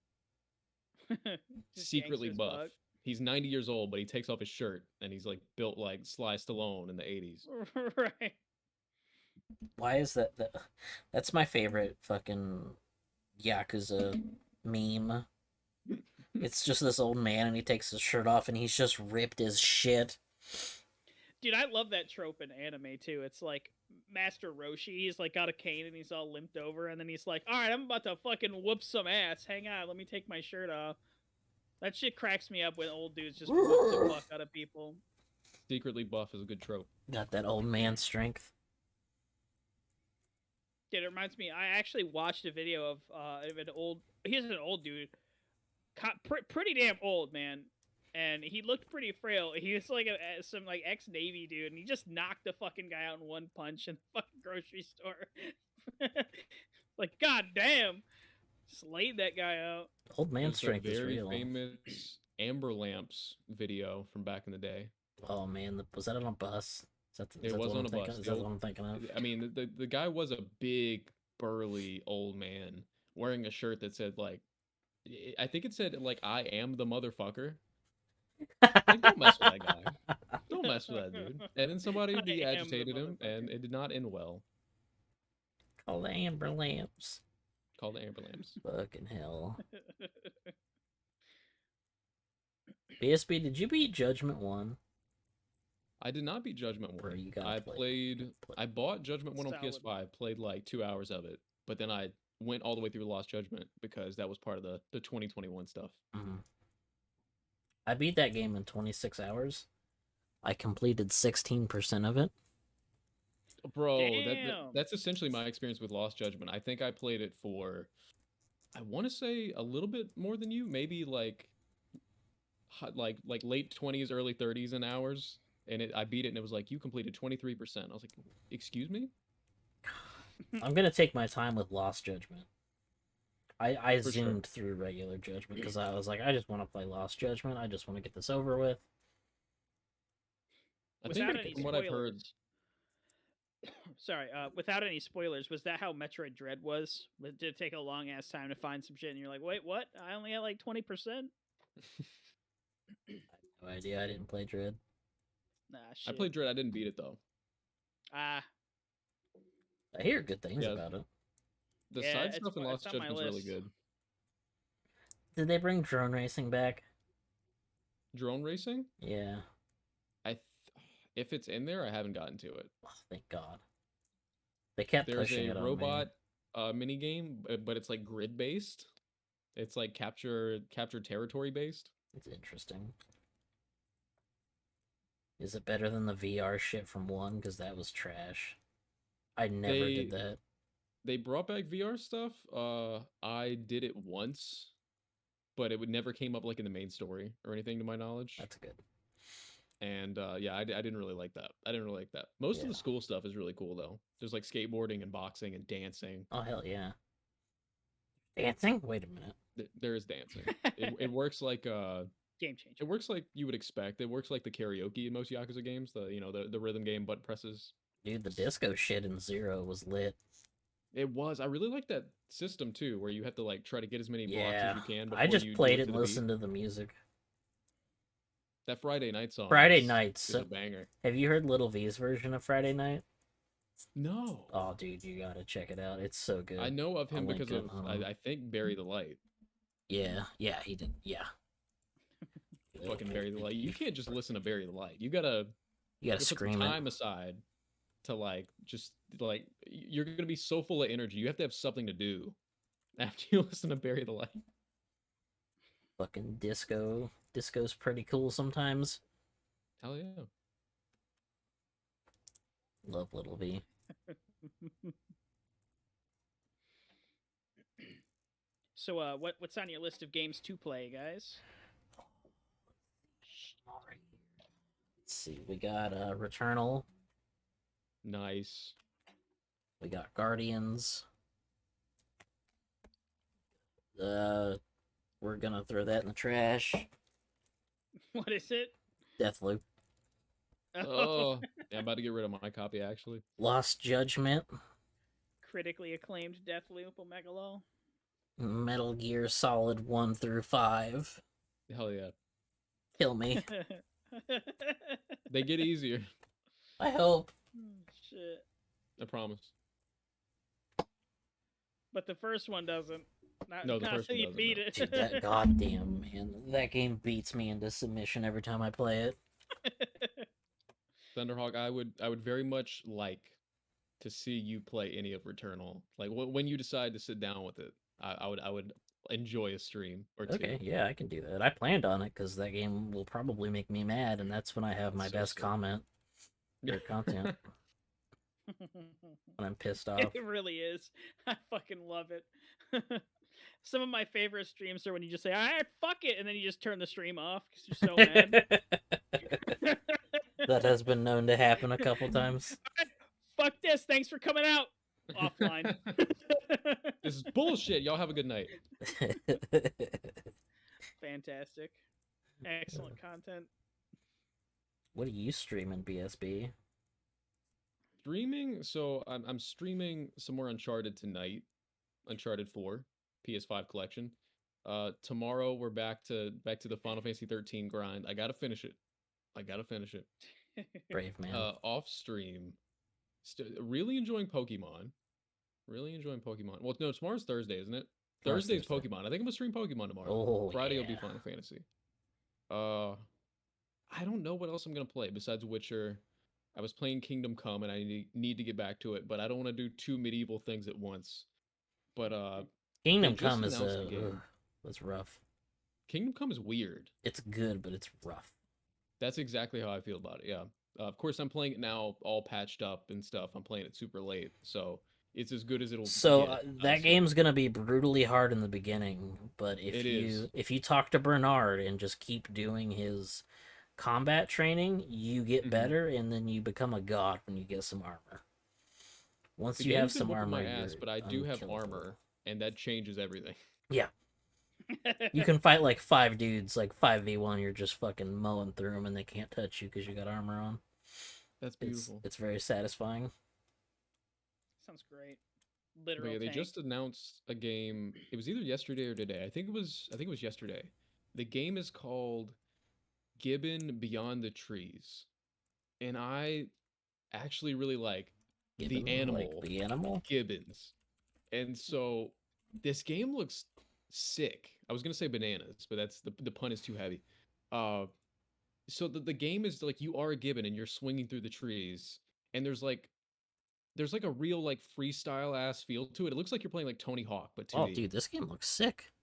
Just Secretly gangster as buff. fuck. He's 90 years old, but he takes off his shirt and he's like built like Sly Stallone in the 80s. Right. Why is that's my favorite fucking Yakuza meme. It's just this old man and he takes his shirt off and he's just ripped as shit. Dude, I love that trope in anime too. It's like Master Roshi, he's like got a cane and he's all limped over, and then he's like, "All right, I'm about to fucking whoop some ass. Hang on, let me take my shirt off." That shit cracks me up when old dudes just whoop the fuck out of people. Secretly buff is a good trope. Got that old man strength. Dude, it reminds me. I actually watched a video of an old. He's an old dude, pretty damn old man, and he looked pretty frail. He was like some like ex Navy dude, and he just knocked the fucking guy out in one punch in the fucking grocery store. Like, god damn, just laid that guy out. Old man There's a strength is very real. famous Amber Lamps video from back in the day. Oh man, was that on a bus? It was on a bus. Is that what I'm thinking of? I mean, the guy was a big, burly old man wearing a shirt that said like, I think it said like, "I am the motherfucker." Like, don't mess with that guy. Don't mess with that dude. And then somebody I am the agitated him, and motherfucker. it did not end well. Call the amber lamps. Called the Amber Lamps. Fucking hell. BSB, did you beat Judgment 1? I did not beat Judgment 1. Bro, you gotta I play. I bought Judgment 1 on Solid. PS5, played like 2 hours of it, but then I went all the way through Lost Judgment because that was part of the 2021 stuff. Mm-hmm. I beat that game in 26 hours. I completed 16% of it. Bro, that's essentially my experience with Lost Judgment. I think I played it for, I want to say a little bit more than you, maybe like late 20s, early 30s in hours. And I beat it, and it was like, you completed 23%. I was like, excuse me? I'm gonna take my time with Lost Judgment. I For zoomed through regular Judgment because I was like, I just want to play Lost Judgment. I just want to get this over with. I Without think any from what I've heard, sorry, without any spoilers, was that how Metroid Dread was? Did it take a long ass time to find some shit, and you're like, wait, what? I only had like 20%. No idea. I didn't play Dread. Nah, I shit. played Dread. I didn't beat it though. Ah, I hear good things Yeah. about it. The Yeah, side it's stuff in on- Lost it's on my Judgment's really list. good. Did they bring drone racing back? Drone racing? Yeah. If it's in there, I haven't gotten to it. Oh, thank God. They kept There's pushing it a on me. robot mini game, but it's like grid based. It's like capture territory based. It's interesting. Is it better than the VR shit from 1? Because that was trash. I never did that. They brought back VR stuff. I did it once, but it would never came up like in the main story or anything to my knowledge. That's good. And yeah, I didn't really like that. I didn't really like that. Most of Yeah. the school stuff is really cool though. There's like skateboarding and boxing and dancing. Oh, hell yeah. Dancing? Wait a minute. There is dancing. It works like game changer. it works like you would expect. It works like the karaoke in most Yakuza games. The rhythm game butt presses. Dude, the disco shit in 0 was lit. It was. I really like that system too, where you have to like try to get as many blocks Yeah. as you can. I just you played do it and to the beat. listened to the music. That Friday Night song. Friday is- Nights. is a banger. Have you heard Little V's version of Friday Night? No. Oh, dude, you gotta check it out. It's so good. I know of him I'll because link of it, I think Bury the Light. Yeah, he did. Yeah. Fucking Bury the Light. You can't just listen to Bury the Light. You gotta You gotta put some scream time it. aside to like just like you're gonna be so full of energy. You have to have something to do after you listen to Bury the Light. Fucking disco. Disco's pretty cool sometimes. Hell yeah. Love Little V. So, what's on your list of games to play, guys? Let's see. We got Returnal. Nice. We got Guardians. We're gonna throw that in the trash. What is it? Deathloop. Oh, yeah, I'm about to get rid of my copy actually. Lost Judgment. Critically acclaimed Deathloop Omega Law. Metal Gear Solid 1 through 5. Hell yeah. Kill me. They get easier. I hope. Shit. I promise. But the first one doesn't. No, the not first till one you doesn't, beat no. it. Dude, that goddamn man. That game beats me into submission every time I play it. Thunderhawk, I would very much like to see you play any of Returnal. Like when you decide to sit down with it, I would enjoy a stream or two. Okay, yeah, I can do that. I planned on it because that game will probably make me mad, and that's when I have my So best sick. comment or content when I'm pissed off. It really is. I fucking love it. Some of my favorite streams are when you just say, "Alright, fuck it," and then you just turn the stream off because you're so mad. That has been known to happen a couple times. Fuck this. Thanks for coming out. Offline. This is bullshit. Y'all have a good night. Fantastic. Excellent content. What are you streaming, BSB? Streaming, so I'm streaming some more Uncharted tonight. Uncharted 4, PS5 collection. Tomorrow we're back to the Final Fantasy 13 grind. I gotta finish it. Brave man. Off stream, really enjoying Pokemon. Well, no, tomorrow's Thursday, isn't it? Tomorrow's Thursday's Thursday. Pokemon. I think I'm gonna stream Pokemon tomorrow. Oh, Friday will be yeah. Final Fantasy. I don't know what else I'm gonna play besides Witcher. I was playing Kingdom Come and I need to get back to it, but I don't want to do two medieval things at once. But Kingdom they just Come is announced a game. that's rough. Kingdom Come is weird. It's good, but it's rough. That's exactly how I feel about it. Yeah. Of course, I'm playing it now, all patched up and stuff. I'm playing it super late, so it's as good as it'll. So get, that game's gonna be brutally hard in the beginning, but if you talk to Bernard and just keep doing his combat training, you get Mhm. better, and then you become a god when you get some armor. Once The you have game's been some whooping armor, my ass, you're but I do have unkillable. armor, and that changes everything. Yeah, you can fight like 5 dudes, like 5v1. You're just fucking mowing through them, and they can't touch you because you got armor on. That's beautiful. It's very satisfying. Sounds great. But Literal yeah, they tank. just announced a game. It was either yesterday or today. I think it was yesterday. The game is called Gibbon Beyond the Trees. And I actually really like Gibbon, the animal like the animal. Gibbons. And so this game looks sick. I was gonna say bananas, but that's the pun is too heavy. So the game is like you are a gibbon and you're swinging through the trees, and there's like a real like freestyle ass feel to it. It looks like you're playing like Tony Hawk, but 2D. Oh, dude, this game looks sick.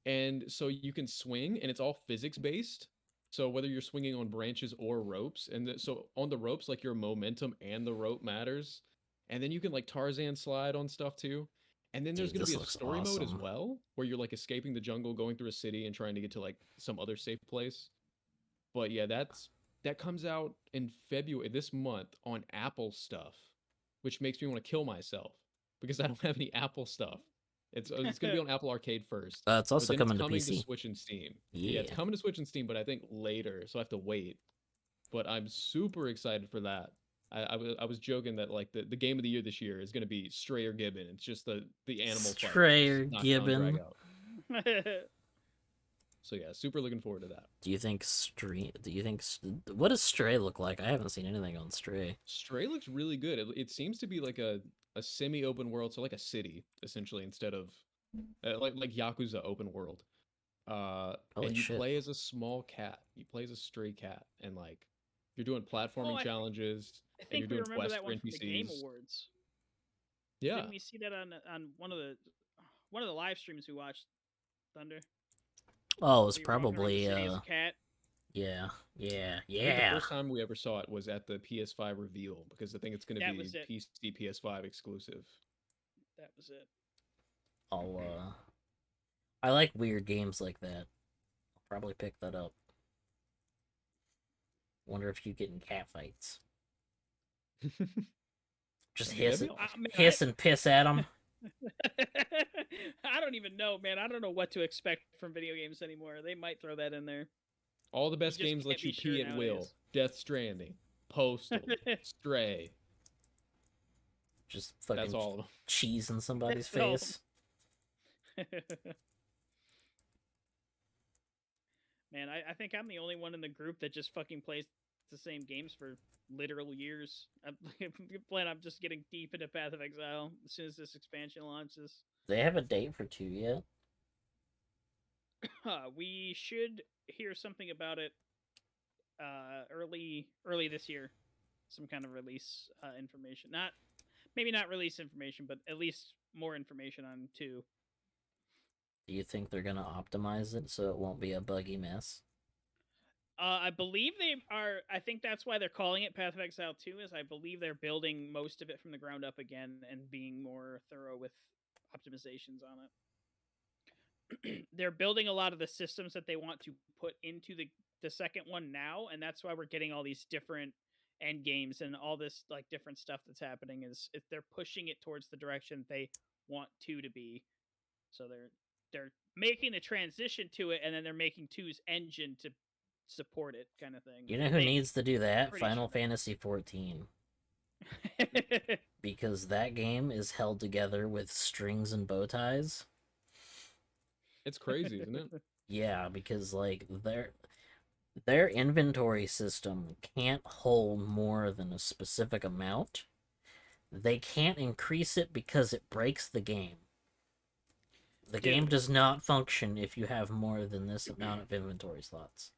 And so you can swing, and it's all physics based. So whether you're swinging on branches or ropes, so on the ropes, like your momentum and the rope matters. And then you can like Tarzan slide on stuff too. And then there's Dude, going to this be a looks story mode as awesome. well, where you're like escaping the jungle, going through a city, and trying to get to like some other safe place. But yeah, that comes out in February this month on Apple stuff, which makes me want to kill myself because I don't have any Apple stuff. It's gonna be on Apple Arcade first, It's but also then it's coming to coming to PC. Switch and Steam. Yeah. It's coming to Switch and Steam, but I think later, so I have to wait. But I'm super excited for that. I was joking that like the game of the year this year is gonna be Stray or Gibbon. It's just the animal fight. Stray or Knock down, drag Gibbon. out. So yeah, super looking forward to that. Do you think what does Stray look like? I haven't seen anything on Stray. Stray looks really good. It seems to be like a semi-open world, so like a city essentially instead of like Yakuza open world. And you shit. play as a small cat. You play as a stray cat, and like you're doing platforming I challenges, I and think you're we doing remember quests that for one from the Game NPCs. Awards. Yeah, Didn't we see that on one of the live streams we watched? Thunder. Oh, it's So you're walking around the probably city as a cat. yeah. I think the first time we ever saw it was at the PS5 reveal because I think it's going to That be was it. PC PS5 exclusive. That was it. I like weird games like that. I'll probably pick that up. Wonder if you get in cat fights. Just Yeah, that'd be hiss and piss at them. I don't even know, man. I don't know what to expect from video games anymore. They might throw that in there. All the best just games let can't you be sure pee at will. nowadays. Death Stranding, Postal, Stray. Just fucking That's all of them. cheese in somebody's That's all. face. Man, I think I'm the only one in the group that just fucking plays the same games for literal years. I'm just getting deep into Path of Exile as soon as this expansion launches. They have a date for 2 yet? We should hear something about it early this year. Some kind of release information. Maybe not release information, but at least more information on 2. Do you think they're gonna optimize it so it won't be a buggy mess? I believe they are. I think that's why they're calling it Path of Exile 2. Is I believe they're building most of it from the ground up again and being more thorough with optimizations on it. They're building a lot of the systems that they want to put into the second one now, and that's why we're getting all these different end games and all this like different stuff that's happening. Is if they're pushing it towards the direction they want two to be, so they're making the transition to it, and then they're making two's engine to support it, kind of thing. You know I who think. needs to do that? Pretty Final sure. Fantasy 14. Because that game is held together with strings and bow ties. It's crazy, isn't it? Yeah, because like their inventory system can't hold more than a specific amount. They can't increase it because it breaks the game. The game Dude, does not function if you have more than this amount of inventory slots.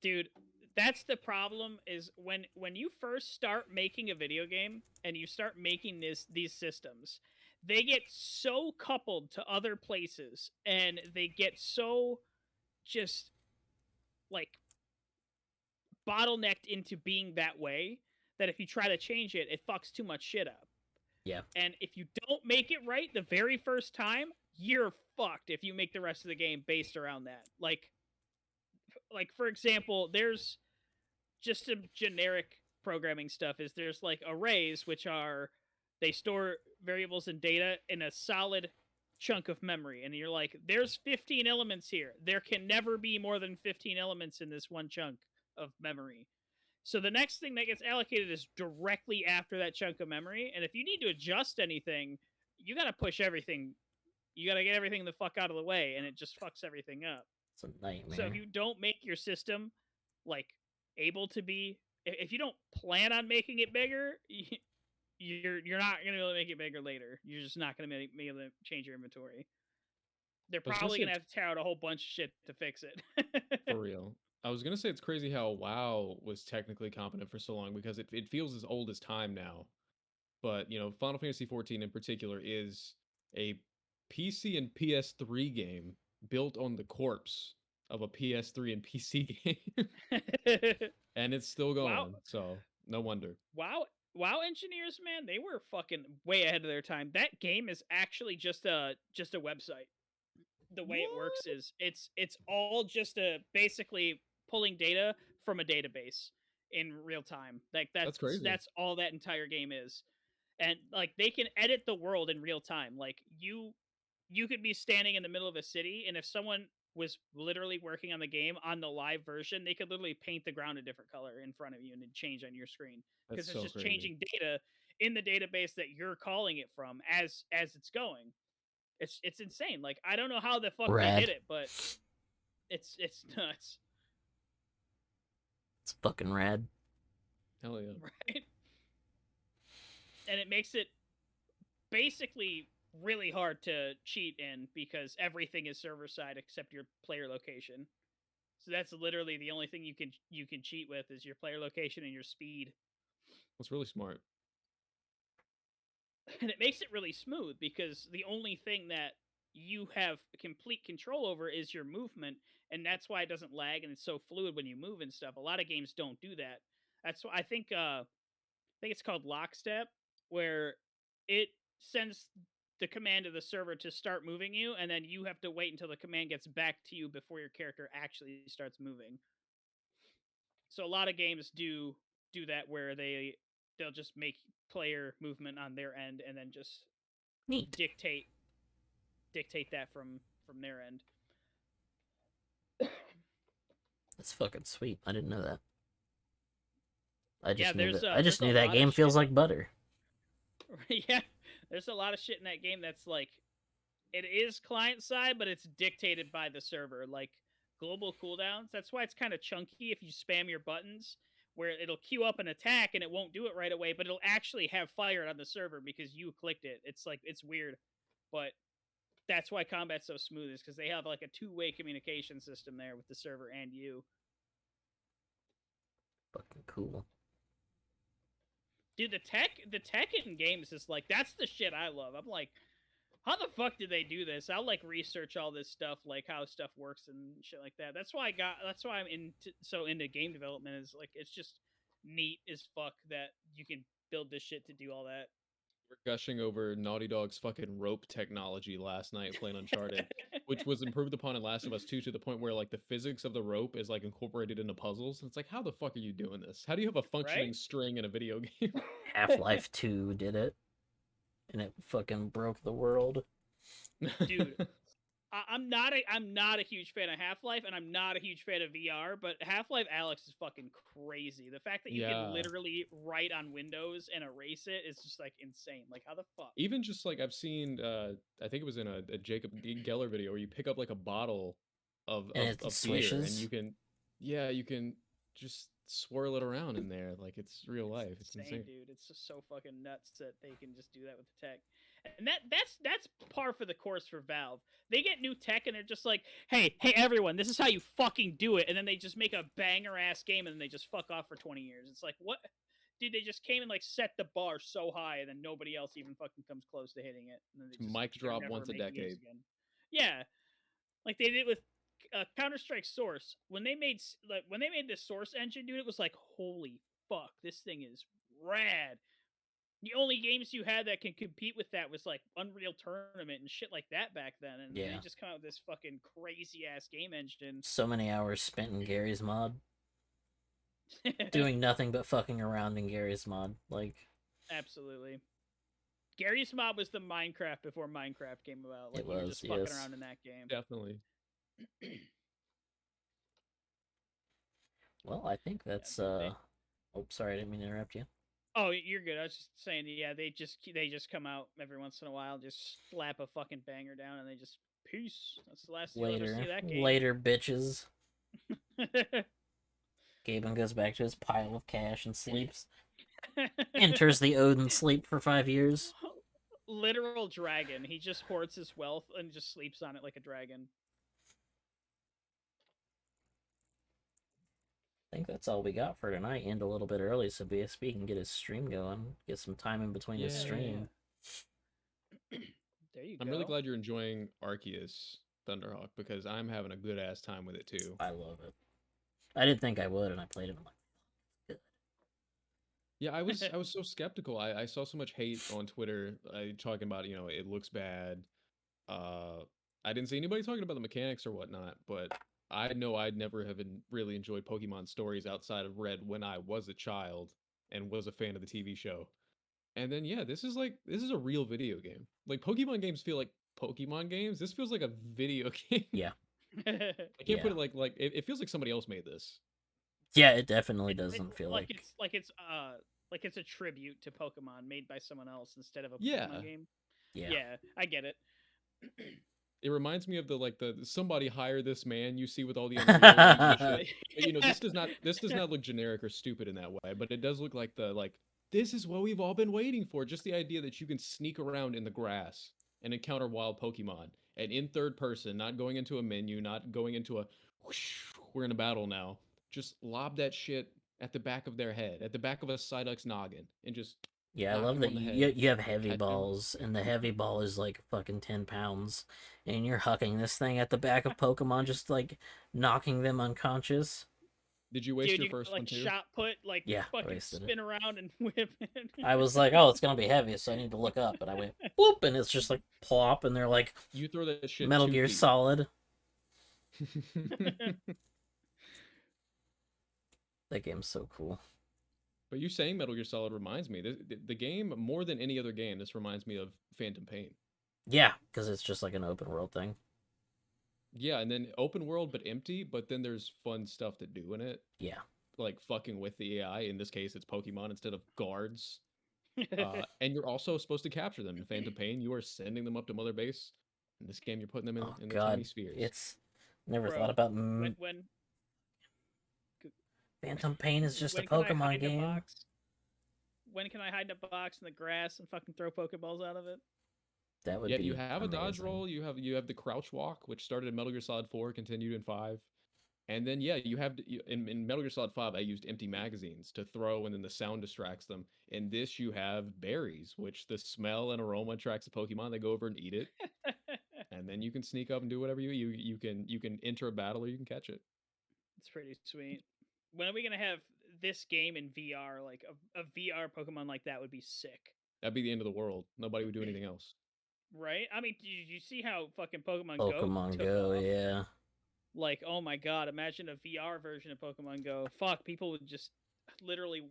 dude, that's the problem. Is when you first start making a video game and you start making these systems, they get so coupled to other places, and they get so just like bottlenecked into being that way that if you try to change it, it fucks too much shit up. Yeah. And if you don't make it right the very first time, you're fucked if you make the rest of the game based around that. Like for example, there's just some generic programming stuff. Is there's like arrays, which are they store variables and data in a solid chunk of memory, and you're like, there's 15 elements here. There can never be more than 15 elements in this one chunk of memory. So the next thing that gets allocated is directly after that chunk of memory, and if you need to adjust anything, you got to push everything. You got to get everything the fuck out of the way, and it just fucks everything up. It's a So if nightmare. you don't make your system like able to be, if you don't plan on making it bigger, you're not gonna be able to make it bigger later. You're just not gonna be able to change your inventory. They're I was gonna probably say gonna it's have to tear out a whole bunch of shit to fix it. for real. I was gonna say it's crazy how WoW was technically competent for so long because it feels as old as time now. But Final Fantasy 14 in particular is a PC and PS3 game built on the corpse of a PS3 and PC game, and it's still wow, going. So no wonder. wow engineers, man, they were fucking way ahead of their time. That game is actually just a website. The way it works What? is it's all just a basically pulling data from a database in real time. Like That's crazy. that's all that entire game is. And like they can edit the world in real time. Like you could be standing in the middle of a city, and if someone was literally working on the game on the live version, they could literally paint the ground a different color in front of you and it change on your screen That's because it's so just crazy. changing data in the database that you're calling it from as it's going. It's insane. Like I don't know how the fuck they did Rad. it, but it's nuts, It's fucking rad. Hell yeah. right? And it makes it basically really hard to cheat in because everything is server side except your player location. So that's literally the only thing you can cheat with is your player location and your speed. That's really smart. And it makes it really smooth because the only thing that you have complete control over is your movement, and that's why it doesn't lag and it's so fluid when you move and stuff. A lot of games don't do that. That's why I think it's called Lockstep, where it sends the command to the server to start moving you, and then you have to wait until the command gets back to you before your character actually starts moving. So a lot of games do that where they'll just make player movement on their end and then just Neat. dictate dictate that from their end. That's fucking sweet. I didn't know that. Yeah, I just there's a knew that lot of game feels shit. like butter. Yeah, there's a lot of shit in that game that's like it is client side, but it's dictated by the server. Like global cooldowns. That's why it's kind of chunky if you spam your buttons, where it'll queue up an attack and it won't do it right away, but it'll actually have fire on the server because you clicked it. It's like it's weird, but that's why combat's so smooth is because they have like a two-way communication system there with the server and you. Fucking cool. Dude, the tech in games is like that's the shit I love. I'm like, how the fuck did they do this? I'll like research all this stuff, like how stuff works and shit like that. That's why I'm so into game development. Is like it's just neat as fuck that you can build this shit to do all that. We're gushing over Naughty Dog's fucking rope technology last night playing Uncharted, which was improved upon in Last of Us 2 to the point where like the physics of the rope is like incorporated into puzzles. And it's like, how the fuck are you doing this? How do you have a functioning Right? string in a video game? Half-Life 2 did it, and it fucking broke the world. Dude, I'm not a huge fan of Half Life, and I'm not a huge fan of VR. But Half Life Alex is fucking crazy. The fact that you can Yeah. literally write on Windows and erase it is just like insane. Like how the fuck? Even just like I've seen, I think it was in a Jacob Geller video where you pick up like a bottle of And of, it of beer and swishes. you can, yeah, you can just swirl it around in there like it's real life. It's insane. Dude. It's just so fucking nuts that they can just do that with the tech. And that's par for the course for Valve. They get new tech and they're just like, hey everyone, this is how you fucking do it. And then they just make a banger ass game and then they just fuck off for 20 years. It's like, what? Dude, they just came and like set the bar so high and then nobody else even fucking comes close to hitting it. And then they just Mic they're drop never once a making games decade. again. Yeah, like they did with Counter Strike Source when they made this Source engine, dude. It was like, holy fuck, this thing is rad. The only games you had that can compete with that was like Unreal Tournament and shit like that back then, and Yeah. they just come out with this fucking crazy ass game engine. So many hours spent in Gary's mod, doing nothing but fucking around in Gary's mod. Like, Absolutely. Gary's Mod was the Minecraft before Minecraft came about. Like It you were was, just fucking yes. around in that game. Definitely. well, I think that's they- Oh, sorry, I didn't mean to interrupt you. Oh, you're good. I was just saying, yeah, they just come out every once in a while, just slap a fucking banger down, and they just peace. That's the last you'll ever see of that game. Later, bitches. Gaben goes back to his pile of cash and sleeps. Enters the Odin sleep for 5 years. Literal dragon. He just hoards his wealth and just sleeps on it like a dragon. I think that's all we got for tonight. End a little bit early so BSB can get his stream going. Get some time in between his stream. There you go. I'm really glad you're enjoying Arceus Thunderhawk because I'm having a good ass time with it too. I love it. I didn't think I would, and I played it. I'm like, good. Yeah, I was so skeptical. I saw so much hate on Twitter talking about, it looks bad. I didn't see anybody talking about the mechanics or whatnot, but I know I'd never have really enjoyed Pokemon stories outside of Red when I was a child and was a fan of the TV show. And then yeah, this is a real video game. Like Pokemon games feel like Pokemon games. This feels like a video game. Yeah. I can't put it like it feels like somebody else made this. Yeah, it definitely doesn't feel like it's a tribute to Pokemon made by someone else instead of a Yeah. Pokemon game. Yeah. Yeah, I get it. It reminds me of the somebody hire this man you see with all the Unreal shit. But, this does not look generic or stupid in that way, but it does look like this is what we've all been waiting for. Just the idea that you can sneak around in the grass and encounter wild Pokemon and in third person, not going into a menu, not going into a whoosh, we're in a battle now. Just lob that shit at the back of their head, at the back of a Psyduck's noggin, and just Yeah, I knock love him that on the you have head, heavy catch him. balls, and the heavy ball is like fucking 10 pounds, and you're hucking this thing at the back of Pokemon, just like knocking them unconscious. Did you waste Dude, your you first like one too? shot put, like Yeah, I fucking wasted it. spin around and whip it. I was like, oh, it's gonna be heavy, so I need to look up, and I went whoop, and it's just like plop, and they're like You throw that shit Metal 2 Gear feet. Solid. That game's so cool. But you saying Metal Gear Solid reminds me, the game, more than any other game, this reminds me of Phantom Pain. Yeah, because it's just like an open world thing. Yeah, and then open world but empty, but then there's fun stuff to do in it. Yeah. Like fucking with the AI. In this case, it's Pokemon instead of guards. And you're also supposed to capture them. In Phantom Pain, you are sending them up to Mother Base. In this game, you're putting them in the tiny spheres. It's never Bro, thought about when Phantom Pain is just a when can I hide Pokemon in a game. box? When can I hide in a box in the grass and fucking throw Pokeballs out of it? That would Yeah, be you have a dodge amazing. roll. You have the crouch walk, which started in Metal Gear Solid 4, continued in 5. And then yeah, you have in Metal Gear Solid 5, I used empty magazines to throw, and then the sound distracts them. In this, you have berries, which the smell and aroma attracts the Pokemon. They go over and eat it, and then you can sneak up and do whatever you can enter a battle or you can catch it. It's pretty sweet. When are we gonna have this game in VR? Like a VR Pokemon like that would be sick, That'd be the end of the world. Nobody would do anything else. right? I mean, did you see how fucking Pokemon Go Pokemon took Go, off? yeah. Like, oh my god, imagine a VR version of Pokemon Go. Fuck, people would just literally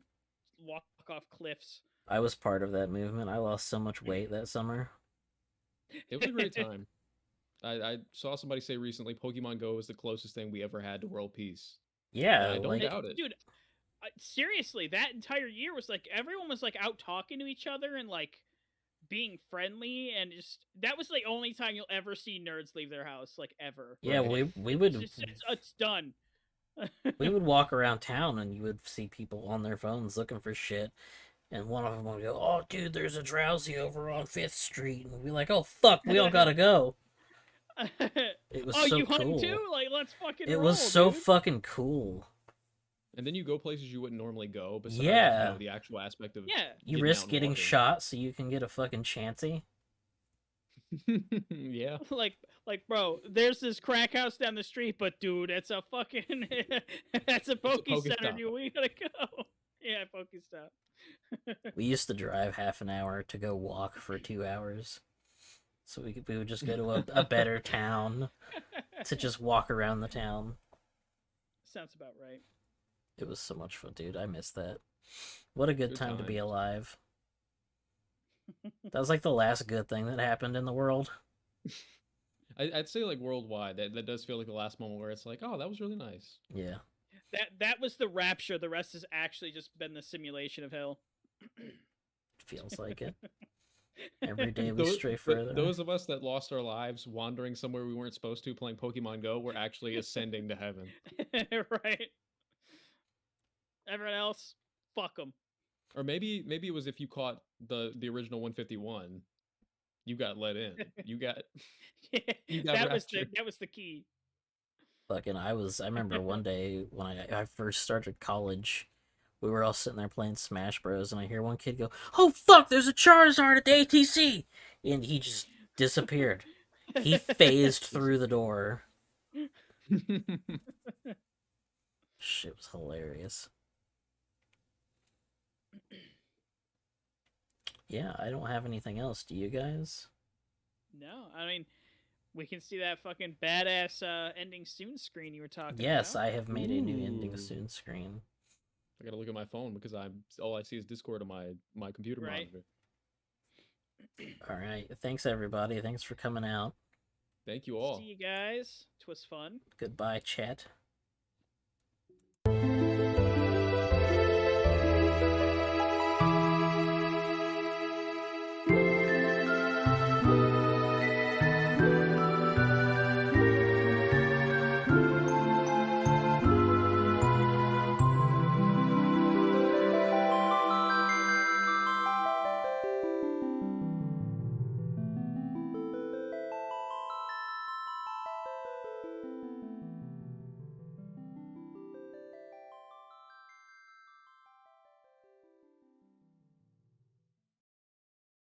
walk off cliffs. I was part of that movement. I lost so much weight that summer. It was a great time. I saw somebody say recently, Pokemon Go is the closest thing we ever had to world peace. Yeah, I don't like doubt it. Dude, seriously, that entire year was like everyone was like out talking to each other and like being friendly, and just that was the only time you'll ever see nerds leave their house, like ever. yeah, Right. we would It's done. we would walk around town and you would see people on their phones looking for shit. And one of them would go, "Oh, dude, there's a Drowsy over on 5th Street." And we'd be like, "Oh, fuck, we all gotta go." It was oh, so you hunt cool. too? Like, let's fucking It roll, was so dude. fucking cool. And then you go places you wouldn't normally go, besides Yeah. the actual aspect of Yeah. You getting risk out and getting walking. shot so you can get a fucking Chansey. Yeah. like, bro, there's this crack house down the street, but dude, it's a fucking, that's a Pokestop. Pokestop. Dude, we gotta go. Yeah, Pokestop. We used to drive half an hour to go walk for 2 hours. So we would just go to a better town to just walk around the town. Sounds about right. It was so much fun, dude. I miss that. What a good Good time to be times. alive. That was like the last good thing that happened in the world. I'd say like worldwide, that does feel like the last moment where it's like, oh, that was really nice. Yeah. That was the rapture. The rest has actually just been the simulation of hell. Feels like it. Every day we stray further. Those of us that lost our lives wandering somewhere we weren't supposed to playing Pokemon Go were actually ascending to heaven. Right. Everyone else, fuck them. Or maybe it was if you caught the original 151, you got let in. You got Yeah, got raptured. that was the key. Fucking, I remember one day when I first started college, we were all sitting there playing Smash Bros. And I hear one kid go, "Oh fuck, there's a Charizard at the ATC!" And he just disappeared. He phased through the door. Shit was hilarious. Yeah, I don't have anything else. Do you guys? No, I mean, we can see that fucking badass ending soon screen you were talking Yes, about. I have made a new ending Ooh. soon screen. I gotta look at my phone because all I see is Discord on my computer Right. monitor. All right. Thanks, everybody. Thanks for coming out. Thank you all. See you guys. 'Twas fun. Goodbye, chat.